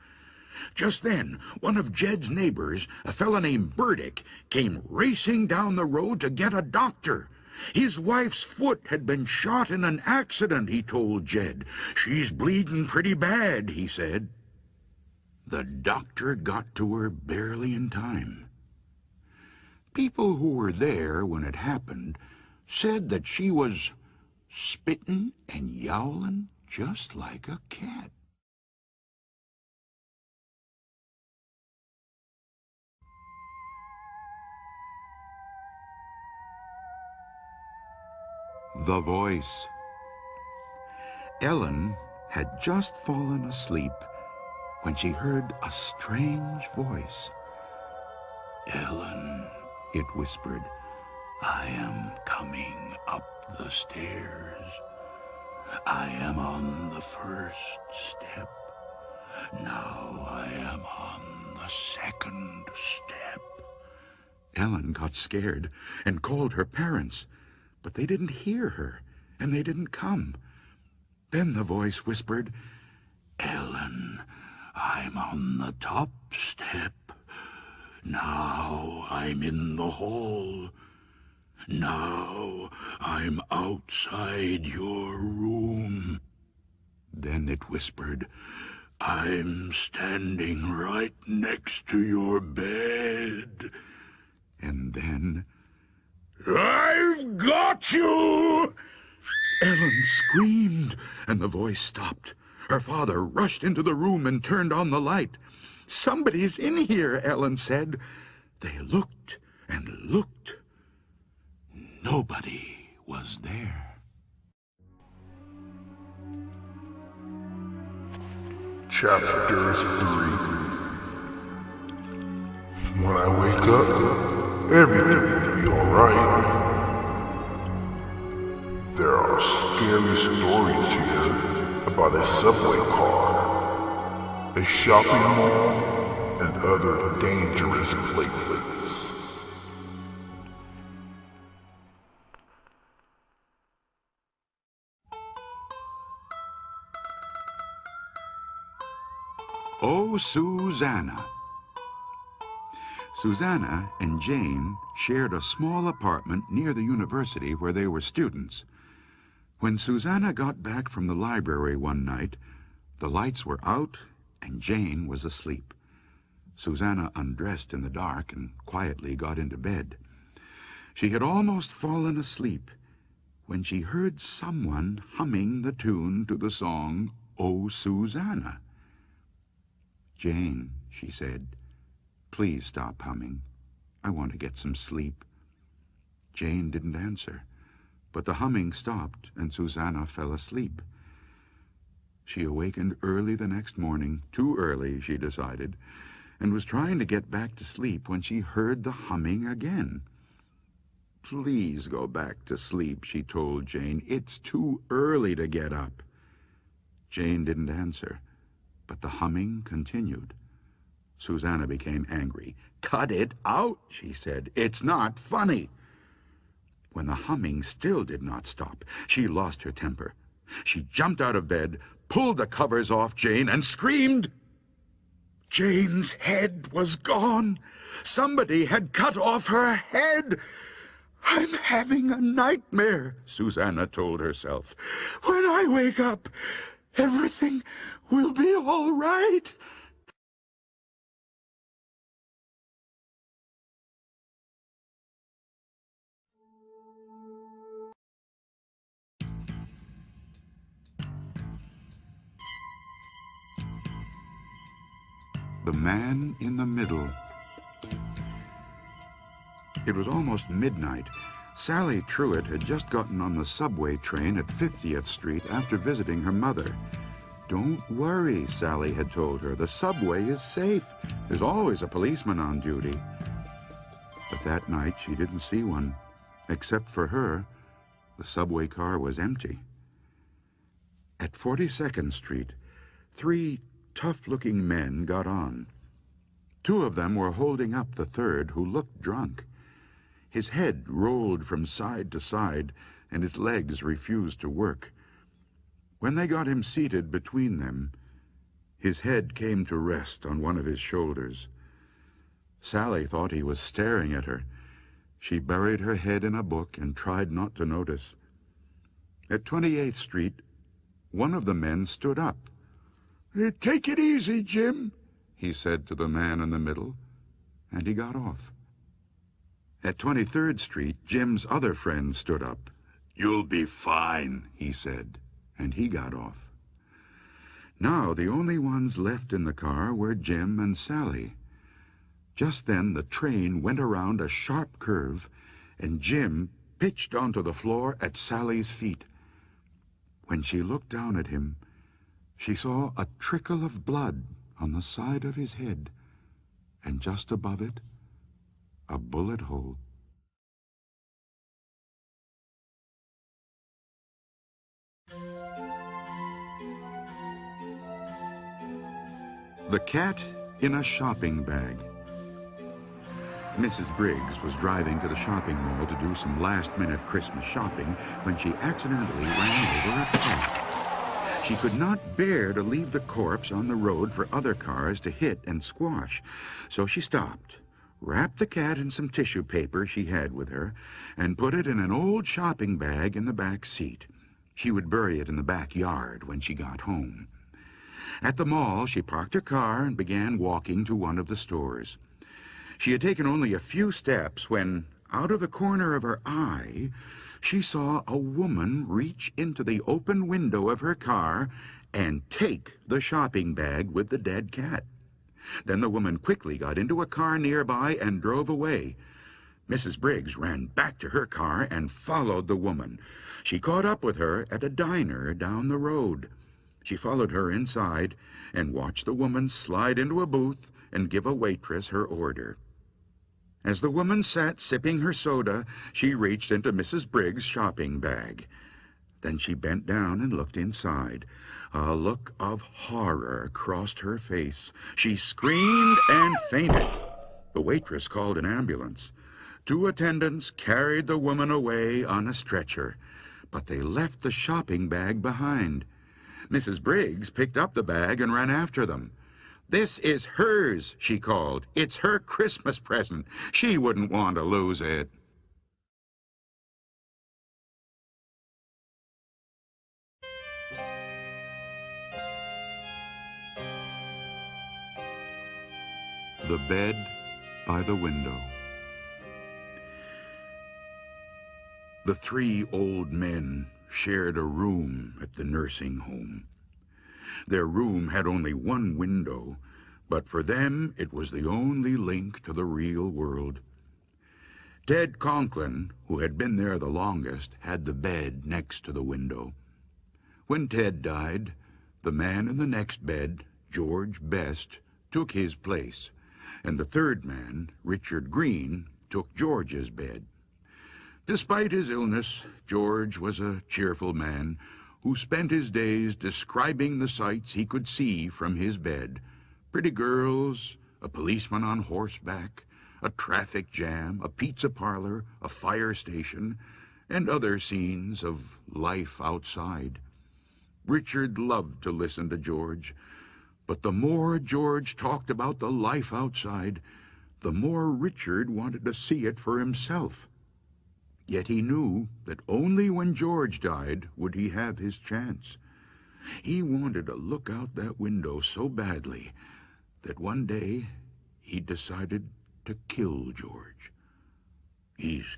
Just then, one of Jed's neighbors, a fellow named Burdick, came racing down the road to get a doctor. His wife's foot had been shot in an accident, he told Jed. She's bleeding pretty bad, he said. The doctor got to her barely in time. People who were there when it happened said that she was spitting and yowling just like a cat. The Voice. Ellen had just fallen asleep when she heard a strange voice. Ellen, it whispered, I am coming up the stairs. I am on the first step. Now I am on the second step. Ellen got scared and called her parents, but they didn't hear her, and they didn't come. Then the voice whispered, "Ellen, I'm on the top step. Now I'm in the hall. Now I'm outside your room." Then it whispered, "I'm standing right next to your bed." And then, "I've got you!" Ellen screamed, and the voice stopped. Her father rushed into the room and turned on the light. "Somebody's in here," Ellen said. They looked and looked. Nobody was there. Chapter 3. When I wake up, everything will be alright. There are scary stories here about a subway car, a shopping mall, and other dangerous places. Oh, Susanna. Susanna and Jane shared a small apartment near the university where they were students. When Susanna got back from the library one night, the lights were out and Jane was asleep. Susanna undressed in the dark and quietly got into bed. She had almost fallen asleep when she heard someone humming the tune to the song, "Oh, Susanna." "Jane," she said, "please stop humming. I want to get some sleep." Jane didn't answer, but the humming stopped and Susanna fell asleep. She awakened early the next morning, too early, she decided, and was trying to get back to sleep when she heard the humming again. "Please go back to sleep," she told Jane. "It's too early to get up." Jane didn't answer, but the humming continued. Susanna became angry. "Cut it out," she said. "It's not funny." When the humming still did not stop, she lost her temper. She jumped out of bed, pulled the covers off Jane, and screamed. Jane's head was gone. Somebody had cut off her head. "I'm having a nightmare," Susanna told herself. "When I wake up, everything will be all right." The Man in the Middle. It was almost midnight. Sally Truitt had just gotten on the subway train at 50th Street after visiting her mother. "Don't worry," Sally had told her. "The subway is safe. There's always a policeman on duty." But that night she didn't see one. Except for her, the subway car was empty. At 42nd Street, 3 tough-looking men got on. 2 of them were holding up the third, who looked drunk. His head rolled from side to side, and his legs refused to work. When they got him seated between them, his head came to rest on one of his shoulders. Sally thought he was staring at her. She buried her head in a book and tried not to notice. At 28th Street, one of the men stood up. "Take it easy, Jim," he said to the man in the middle, and he got off. At 23rd Street, Jim's other friend stood up. "You'll be fine," he said, and he got off. Now the only ones left in the car were Jim and Sally. Just then the train went around a sharp curve, and Jim pitched onto the floor at Sally's feet. When she looked down at him, she saw a trickle of blood on the side of his head, and just above it, a bullet hole. The Cat in a Shopping Bag. Mrs. Briggs was driving to the shopping mall to do some last-minute Christmas shopping when she accidentally ran over a cat. She could not bear to leave the corpse on the road for other cars to hit and squash, so she stopped, wrapped the cat in some tissue paper she had with her, and put it in an old shopping bag in the back seat. She would bury it in the backyard when she got home. At the mall, she parked her car and began walking to one of the stores. She had taken only a few steps when, out of the corner of her eye, she saw a woman reach into the open window of her car and take the shopping bag with the dead cat. Then the woman quickly got into a car nearby and drove away. Mrs. Briggs ran back to her car and followed the woman. She caught up with her at a diner down the road. She followed her inside and watched the woman slide into a booth and give a waitress her order. As the woman sat sipping her soda, she reached into Mrs. Briggs' shopping bag. Then she bent down and looked inside. A look of horror crossed her face. She screamed and fainted. The waitress called an ambulance. 2 attendants carried the woman away on a stretcher, but they left the shopping bag behind. Mrs. Briggs picked up the bag and ran after them. "This is hers," she called. "It's her Christmas present. She wouldn't want to lose it." The bed by the window. The 3 old men shared a room at the nursing home. Their room had only one window, but for them it was the only link to the real world. Ted Conklin, who had been there the longest, had the bed next to the window. When Ted died, the man in the next bed, George Best, took his place, and the 3rd man, Richard Green, took George's bed. Despite his illness, George was a cheerful man who spent his days describing the sights he could see from his bed: pretty girls, a policeman on horseback, a traffic jam, a pizza parlor, a fire station, and other scenes of life outside. Richard loved to listen to George, but the more George talked about the life outside, the more Richard wanted to see it for himself. Yet he knew that only when George died would he have his chance. He wanted to look out that window so badly that one day he decided to kill George. "He's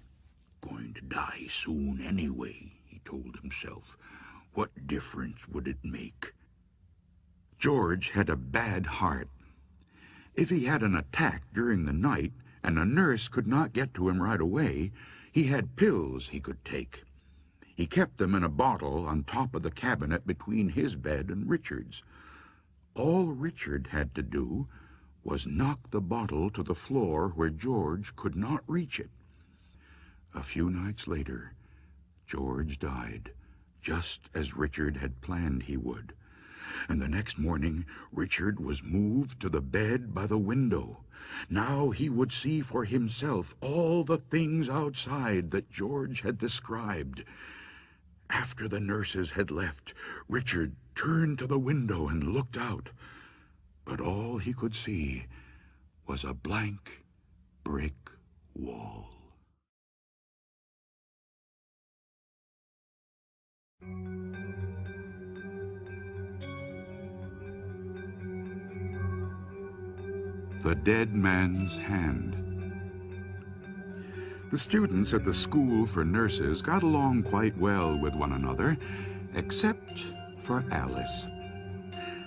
going to die soon anyway," he told himself. "What difference would it make?" George had a bad heart. If he had an attack during the night and a nurse could not get to him right away, he had pills he could take. He kept them in a bottle on top of the cabinet between his bed and Richard's. All Richard had to do was knock the bottle to the floor where George could not reach it. A few nights later, George died, just as Richard had planned he would. And the next morning, Richard was moved to the bed by the window. Now he would see for himself all the things outside that George had described. After the nurses had left, Richard turned to the window and looked out. But all he could see was a blank brick wall. The Dead Man's Hand. The students at the School for Nurses got along quite well with one another, except for Alice.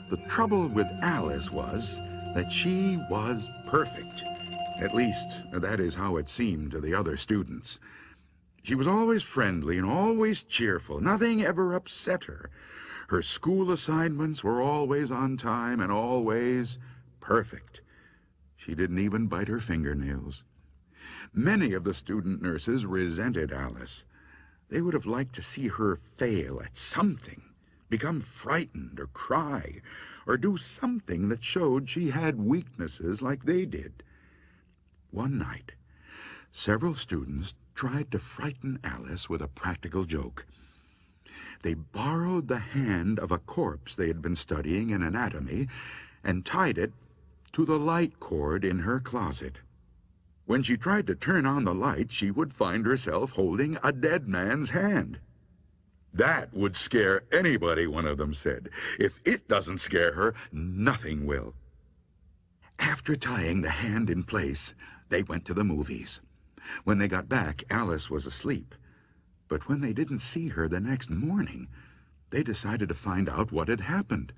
The trouble with Alice was that she was perfect. At least, that is how it seemed to the other students. She was always friendly and always cheerful. Nothing ever upset her. Her school assignments were always on time and always perfect. She didn't even bite her fingernails. Many of the student nurses resented Alice. They would have liked to see her fail at something, become frightened or cry, or do something that showed she had weaknesses like they did. One night, Several students tried to frighten Alice with a practical joke. They borrowed the hand of a corpse they had been studying in anatomy and tied it to the light cord in her closet. When she tried to turn on the light, she would find herself holding a dead man's hand. "That would scare anybody," one of them said. "If it doesn't scare her, nothing will." After tying the hand in place, they went to the movies. When they got back, Alice was asleep. But when they didn't see her the next morning, they decided to find out what had happened.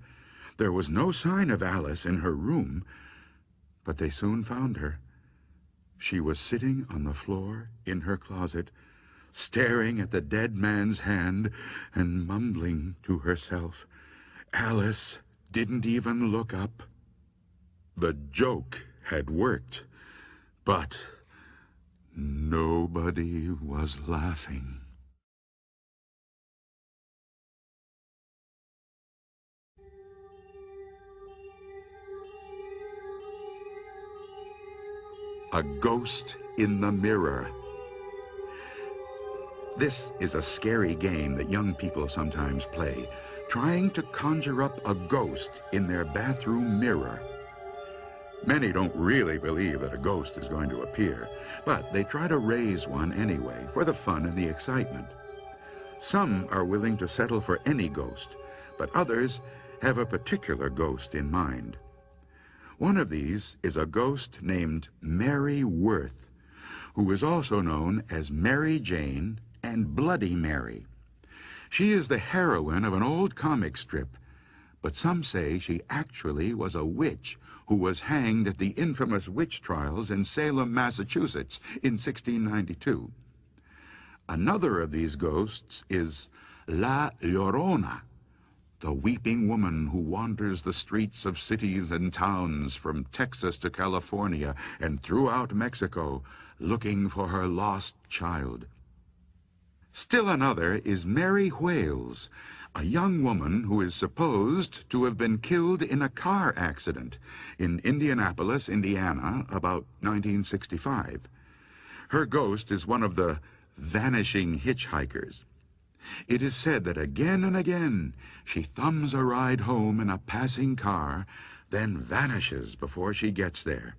There was no sign of Alice in her room, but they soon found her. She was sitting on the floor in her closet, staring at the dead man's hand and mumbling to herself. Alice didn't even look up. The joke had worked, but nobody was laughing. A Ghost in the Mirror. This is a scary game that young people sometimes play, trying to conjure up a ghost in their bathroom mirror. Many don't really believe that a ghost is going to appear, but they try to raise one anyway, for the fun and the excitement. Some are willing to settle for any ghost, but others have a particular ghost in mind. One of these is a ghost named Mary Worth, who is also known as Mary Jane and Bloody Mary. She is the heroine of an old comic strip, but some say she actually was a witch who was hanged at the infamous witch trials in Salem, Massachusetts in 1692. Another of these ghosts is La Llorona, the weeping woman who wanders the streets of cities and towns from Texas to California and throughout Mexico, looking for her lost child. Still another is Mary Whales, a young woman who is supposed to have been killed in a car accident in Indianapolis, Indiana, about 1965. Her ghost is one of the vanishing hitchhikers. It is said that again and again she thumbs a ride home in a passing car, then vanishes before she gets there.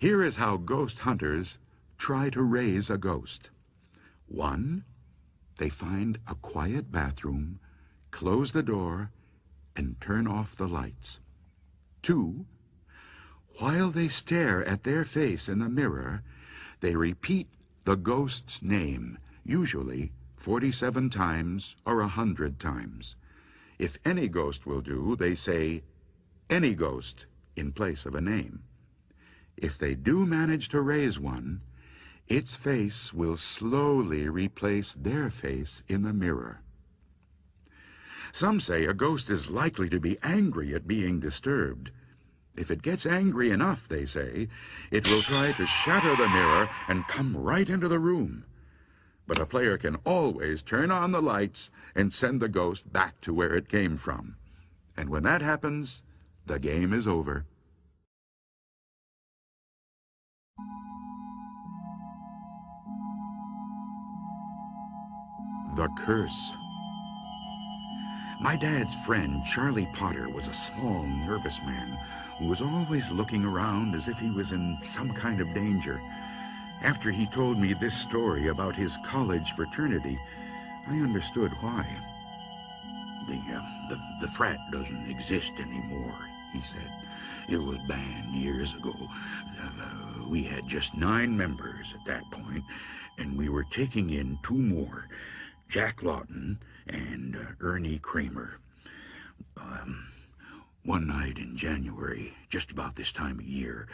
Here is how ghost hunters try to raise a ghost. 1, they find a quiet bathroom, close the door, and turn off the lights. 2, while they stare at their face in the mirror, they repeat the ghost's name, usually 47 times or 100 times. If any ghost will do, they say any ghost in place of a name. If they do manage to raise one, its face will slowly replace their face in the mirror. Some say a ghost is likely to be angry at being disturbed. If it gets angry enough, they say, it will try to shatter the mirror and come right into the room. But a player can always turn on the lights and send the ghost back to where it came from. And when that happens, the game is over. The Curse. My dad's friend, Charlie Potter, was a small, nervous man who was always looking around as if he was in some kind of danger. After he told me this story about his college fraternity, I understood why. The frat doesn't exist anymore, he said. It was banned years ago. We had just 9 members at that point, and we were taking in 2 more, Jack Lawton and Ernie Kramer. One night in January, just about this time of year,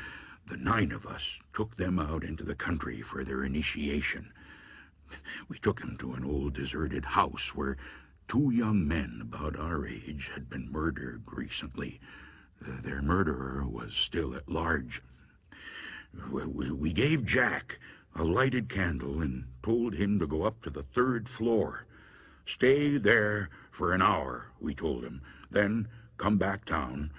the 9 of us took them out into the country for their initiation. We took them to an old deserted house where 2 young men about our age had been murdered recently. Their murderer was still at large. We gave Jack a lighted candle and told him to go up to the 3rd floor. Stay there for an hour, we told him. Then come back down.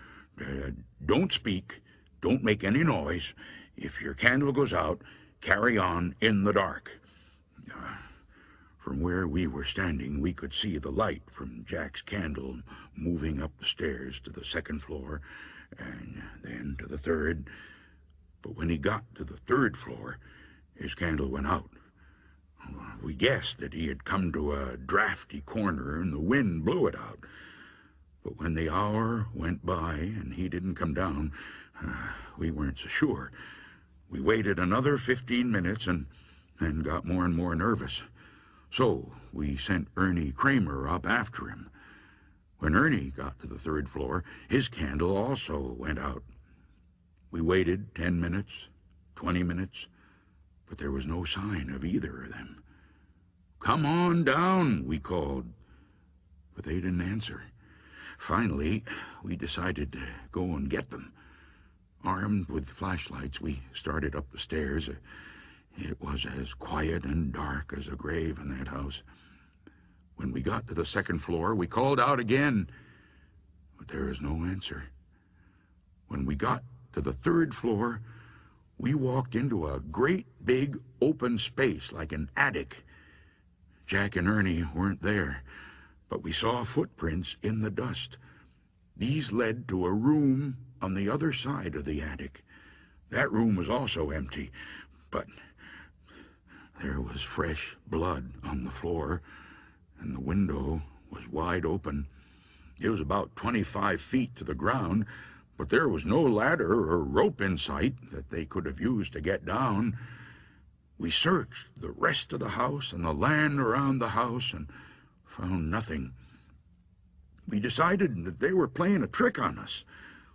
Don't speak. Don't make any noise. If your candle goes out, carry on in the dark. From where we were standing, we could see the light from Jack's candle moving up the stairs to the second floor, and then to the third. But when he got to the third floor, his candle went out. We guessed that he had come to a drafty corner and the wind blew it out. But when the hour went by and he didn't come down, we weren't so sure. We waited another 15 minutes and got more and more nervous. So we sent Ernie Kramer up after him. When Ernie got to the third floor, his candle also went out. We waited 10 minutes, 20 minutes, but there was no sign of either of them. "Come on down," we called, but they didn't answer. Finally, we decided to go and get them. Armed with flashlights, we started up the stairs. It was as quiet and dark as a grave in that house. When we got to the second floor, we called out again, but there was no answer. When we got to the third floor, we walked into a great big open space like an attic. Jack and Ernie weren't there, but we saw footprints in the dust. These led to a room on the other side of the attic. That room was also empty, but there was fresh blood on the floor, and the window was wide open. It was about 25 feet to the ground, but there was no ladder or rope in sight that they could have used to get down. We searched the rest of the house and the land around the house and found nothing. We decided that they were playing a trick on us.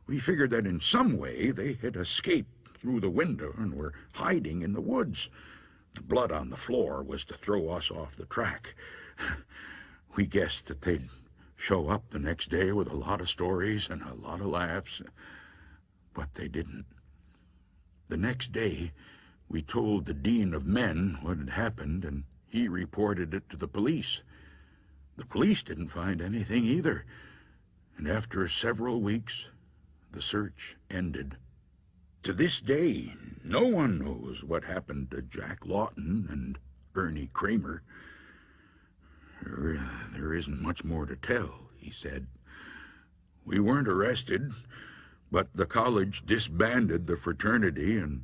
We figured that in some way they had escaped through the window and were hiding in the woods. The blood on the floor was to throw us off the track. We guessed that they'd show up the next day with a lot of stories and a lot of laughs, but they didn't. The next day, we told the Dean of Men what had happened, and he reported it to the police. The police didn't find anything either, and after several weeks, the search ended. To this day, no one knows what happened to Jack Lawton and Ernie Kramer. There isn't much more to tell, he said. We weren't arrested, but the college disbanded the fraternity and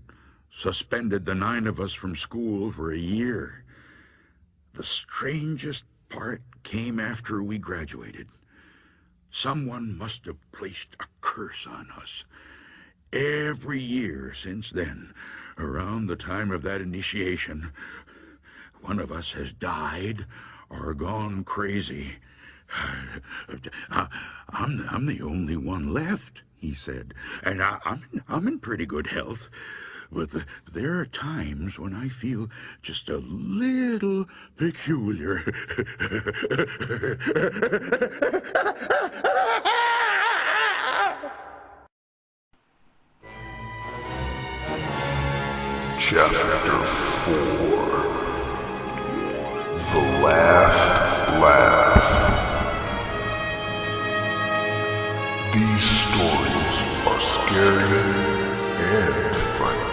suspended the 9 of us from school for a year. The strangest part came after we graduated. Someone must have placed a curse on us. Every year since then, around the time of that initiation, one of us has died or gone crazy. I'm the only one left, he said, and I'm in pretty good health. But there are times when I feel just a little peculiar. Chapter 4. The Last Laugh. These stories are scary and frightening.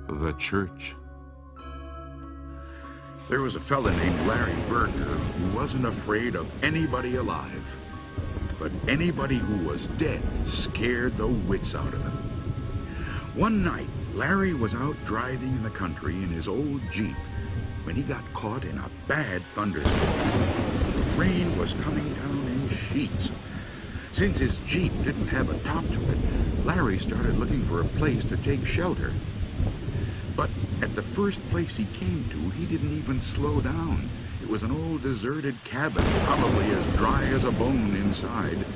The church. There was a fella named Larry Berger who wasn't afraid of anybody alive, but anybody who was dead scared the wits out of him. One night, Larry was out driving in the country in his old Jeep when he got caught in a bad thunderstorm. The rain was coming down in sheets. Since his Jeep didn't have a top to it, Larry started looking for a place to take shelter. But at the first place he came to, he didn't even slow down. It was an old deserted cabin, probably as dry as a bone inside.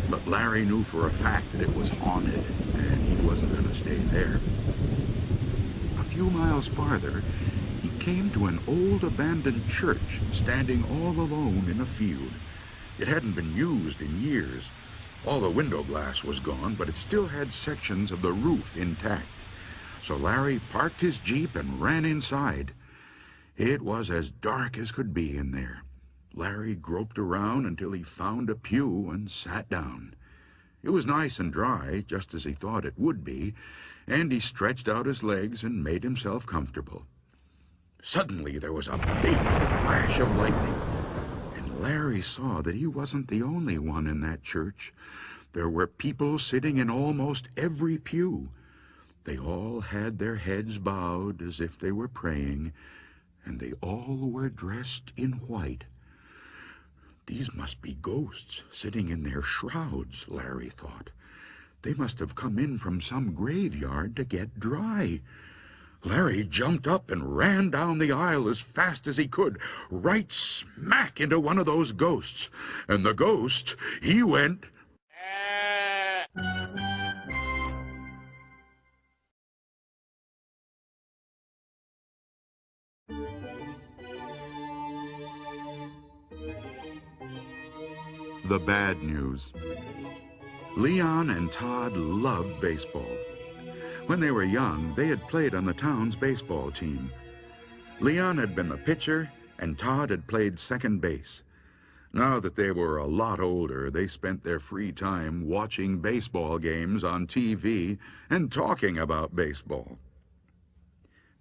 But Larry knew for a fact that it was haunted, and he wasn't going to stay there. A few miles farther, he came to an old abandoned church standing all alone in a field. It hadn't been used in years, All the window glass was gone, but it still had sections of the roof intact. So Larry parked his Jeep and ran inside. It was as dark as could be in there. Larry groped around until he found a pew and sat down. It was nice and dry, just as he thought it would be, and he stretched out his legs and made himself comfortable. Suddenly there was a big flash of lightning, and Larry saw that he wasn't the only one in that church. There were people sitting in almost every pew. They all had their heads bowed as if they were praying, and they all were dressed in white. These must be ghosts sitting in their shrouds, Larry thought. They must have come in from some graveyard to get dry. Larry jumped up and ran down the aisle as fast as he could, right smack into one of those ghosts. And the ghost, he went... The bad news. Leon and Todd loved baseball. When they were young, they had played on the town's baseball team. Leon had been the pitcher, and Todd had played second base. Now that they were a lot older, they spent their free time watching baseball games on TV and talking about baseball.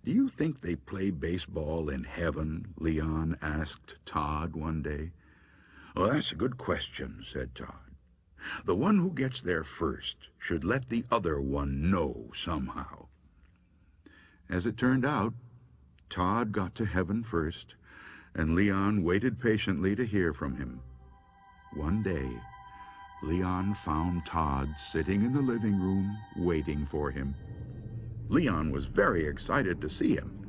"Do you think they play baseball in heaven?" Leon asked Todd one day. "Well, that's a good question," said Todd. "The one who gets there first should let the other one know somehow." As it turned out, Todd got to heaven first, and Leon waited patiently to hear from him. One day, Leon found Todd sitting in the living room waiting for him. Leon was very excited to see him.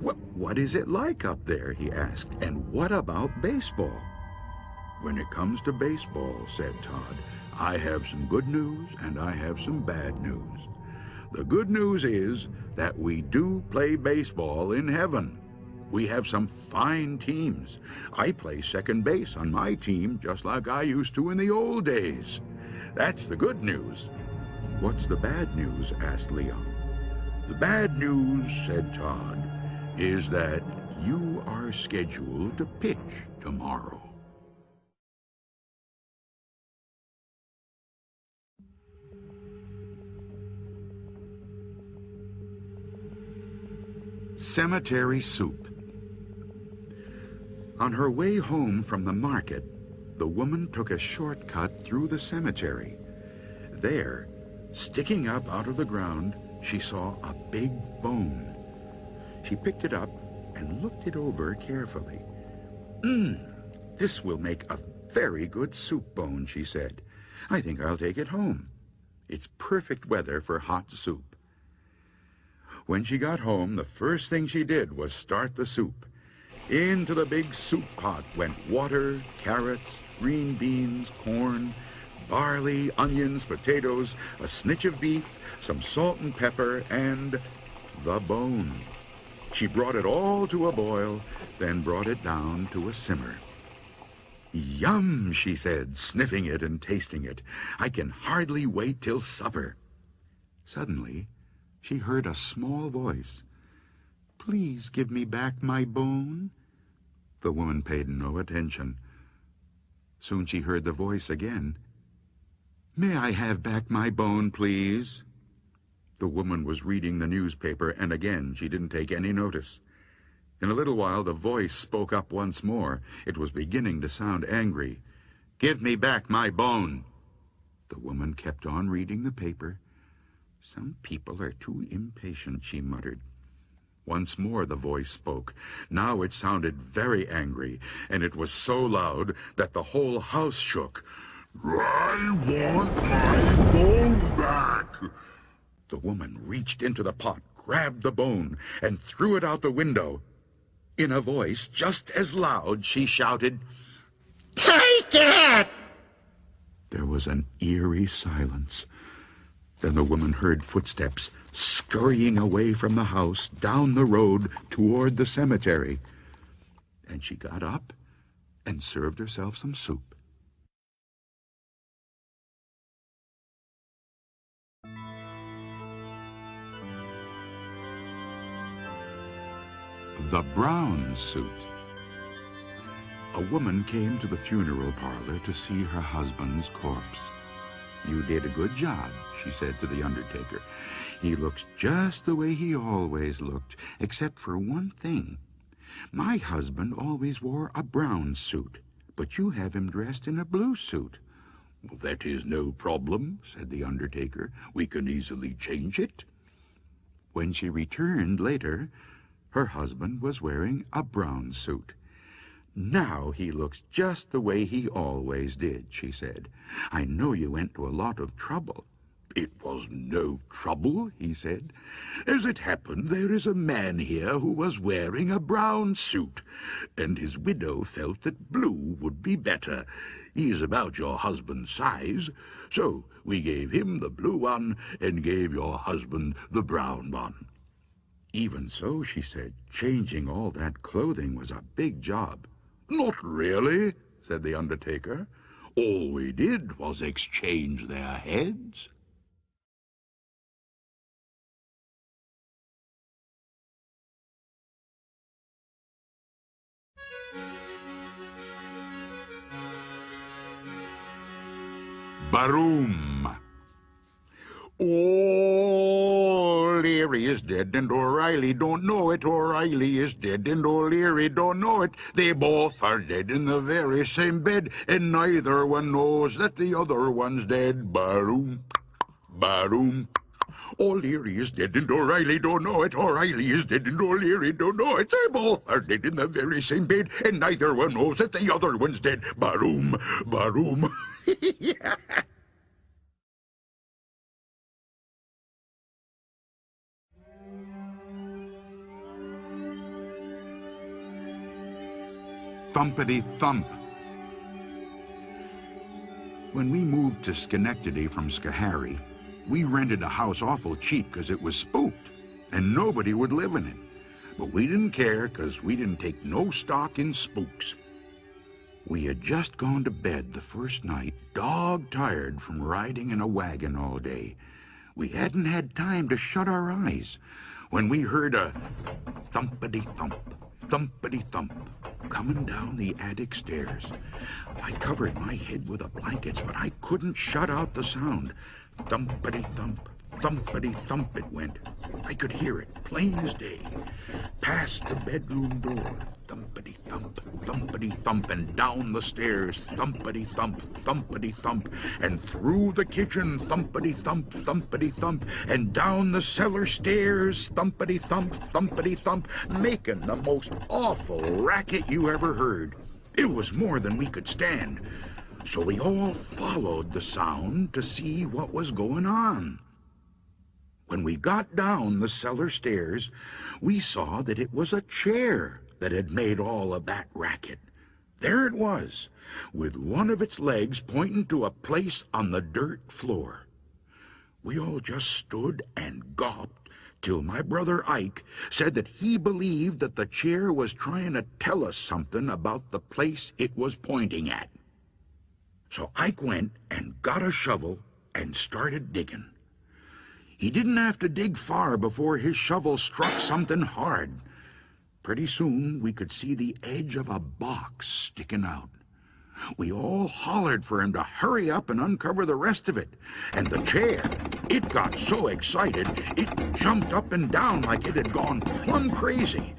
What is it like up there?" he asked. "And what about baseball?" "When it comes to baseball," said Todd, "I have some good news and I have some bad news. The good news is that we do play baseball in heaven. We have some fine teams. I play second base on my team just like I used to in the old days. That's the good news." "What's the bad news?" asked Leon. "The bad news," said Todd, "is that you are scheduled to pitch tomorrow." Cemetery soup. On her way home from the market, the woman took a shortcut through the cemetery. There, sticking up out of the ground, she saw a big bone. She picked it up and looked it over carefully. This will make a very good soup bone," she said. "I think I'll take it home. It's perfect weather for hot soup." When she got home, the first thing she did was start the soup. Into the big soup pot went water, carrots, green beans, corn, barley, onions, potatoes, a snitch of beef, some salt and pepper, and the bone. She brought it all to a boil, then brought it down to a simmer. "Yum," she said, sniffing it and tasting it. "I can hardly wait till supper." Suddenly, she heard a small voice. "Please give me back my bone." The woman paid no attention. Soon she heard the voice again. "May I have back my bone, please?" The woman was reading the newspaper, and again she didn't take any notice. In a little while the voice spoke up once more. It was beginning to sound angry. "Give me back my bone." The woman kept on reading the paper. "Some people are too impatient," she muttered. Once more the voice spoke. Now it sounded very angry, and it was so loud that the whole house shook. "I want my bone back." The woman reached into the pot, grabbed the bone, and threw it out the window. In a voice just as loud, she shouted, "Take it!" There was an eerie silence. Then the woman heard footsteps scurrying away from the house down the road toward the cemetery. And she got up and served herself some soup. The brown suit. A woman came to the funeral parlor to see her husband's corpse. "You did a good job," she said to the undertaker. "He looks just the way he always looked, except for one thing. My husband always wore a brown suit, but you have him dressed in a blue suit." "Well, that is no problem," said the undertaker. "We can easily change it." When she returned later, her husband was wearing a brown suit. "Now he looks just the way he always did," she said. "I know you went to a lot of trouble." "It was no trouble," he said. "As it happened, there is a man here who was wearing a brown suit, and his widow felt that blue would be better. He is about your husband's size, so we gave him the blue one and gave your husband the brown one." "Even so," she said, "changing all that clothing was a big job." "Not really," said the undertaker. "All we did was exchange their heads." Baroom. O'Leary is dead and O'Reilly don't know it. O'Reilly is dead and O'Leary don't know it. They both are dead in the very same bed, and neither one knows that the other one's dead. Baroom, baroom. O'Leary is dead and O'Reilly don't know it. O'Reilly is dead and O'Leary don't know it. They both are dead in the very same bed, and neither one knows that the other one's dead. Baroom, baroom. Yeah. Thumpity-thump. When we moved to Schenectady from Schoharie, we rented a house awful cheap because it was spooked, and nobody would live in it. But we didn't care because we didn't take no stock in spooks. We had just gone to bed the first night, dog-tired from riding in a wagon all day. We hadn't had time to shut our eyes when we heard a thumpity-thump, thumpity-thump, coming down the attic stairs. I covered my head with the blankets, but I couldn't shut out the sound. Thumpity-thump, thumpity-thump it went. I could hear it, plain as day. Past the bedroom door, thumpity-thump, thumpity-thump, and down the stairs, thumpity-thump, thumpity-thump, and through the kitchen, thumpity-thump, thumpity-thump, and down the cellar stairs, thumpity-thump, thumpity-thump, making the most awful racket you ever heard. It was more than we could stand. So we all followed the sound to see what was going on. When we got down the cellar stairs, we saw that it was a chair that had made all of that racket. There it was, with one of its legs pointing to a place on the dirt floor. We all just stood and gawped till my brother Ike said that he believed that the chair was trying to tell us something about the place it was pointing at. So Ike went and got a shovel and started digging. He didn't have to dig far before his shovel struck something hard. Pretty soon we could see the edge of a box sticking out. We all hollered for him to hurry up and uncover the rest of it. And the chair, it got so excited, it jumped up and down like it had gone plumb crazy.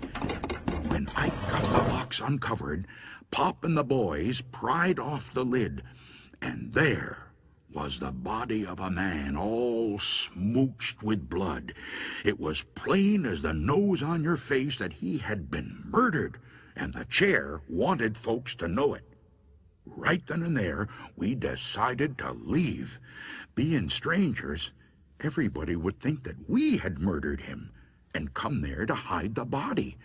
When Ike got the box uncovered, Pop and the boys pried off the lid, and there was the body of a man all smooched with blood. It was plain as the nose on your face that he had been murdered, and the chair wanted folks to know it. Right then and there, we decided to leave. Being strangers, everybody would think that we had murdered him and come there to hide the body.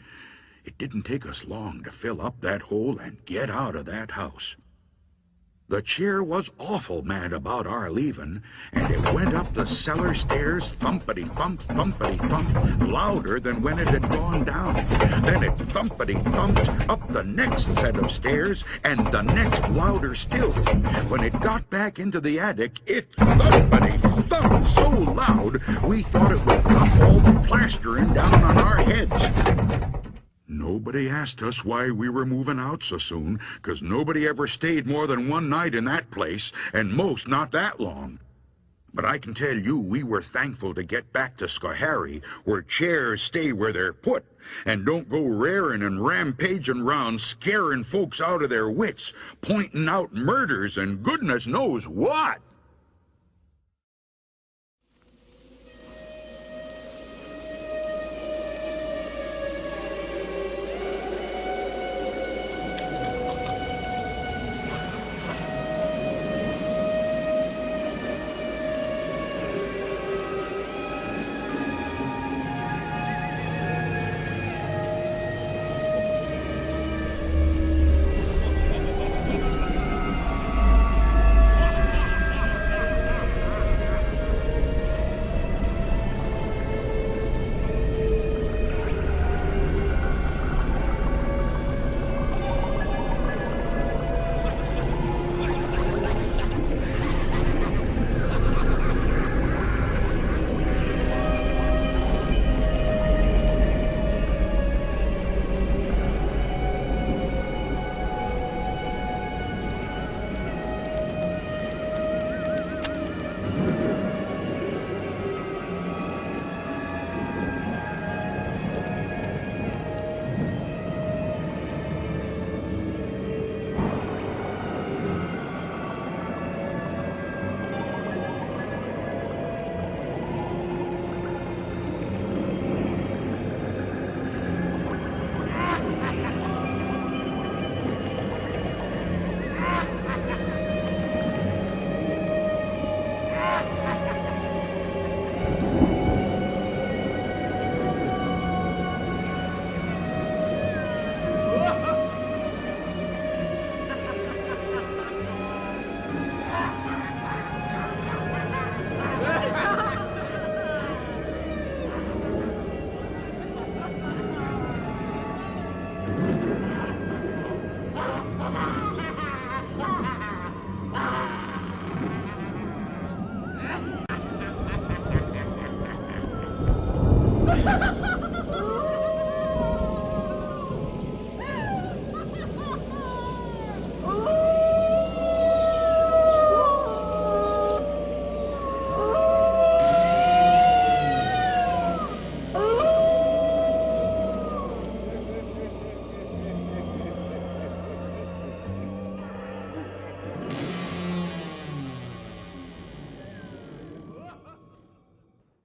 It didn't take us long to fill up that hole and get out of that house. The chair was awful mad about our leaving, and it went up the cellar stairs thumpity-thump, thumpity-thump, louder than when it had gone down. Then it thumpity-thumped up the next set of stairs, and the next louder still. When it got back into the attic, it thumpity-thumped so loud we thought it would thump all the plastering down on our heads. Nobody asked us why we were moving out so soon, 'cause nobody ever stayed more than one night in that place, and most not that long. But I can tell you we were thankful to get back to Schoharie, where chairs stay where they're put, and don't go raring and rampaging round scaring folks out of their wits, pointing out murders and goodness knows what.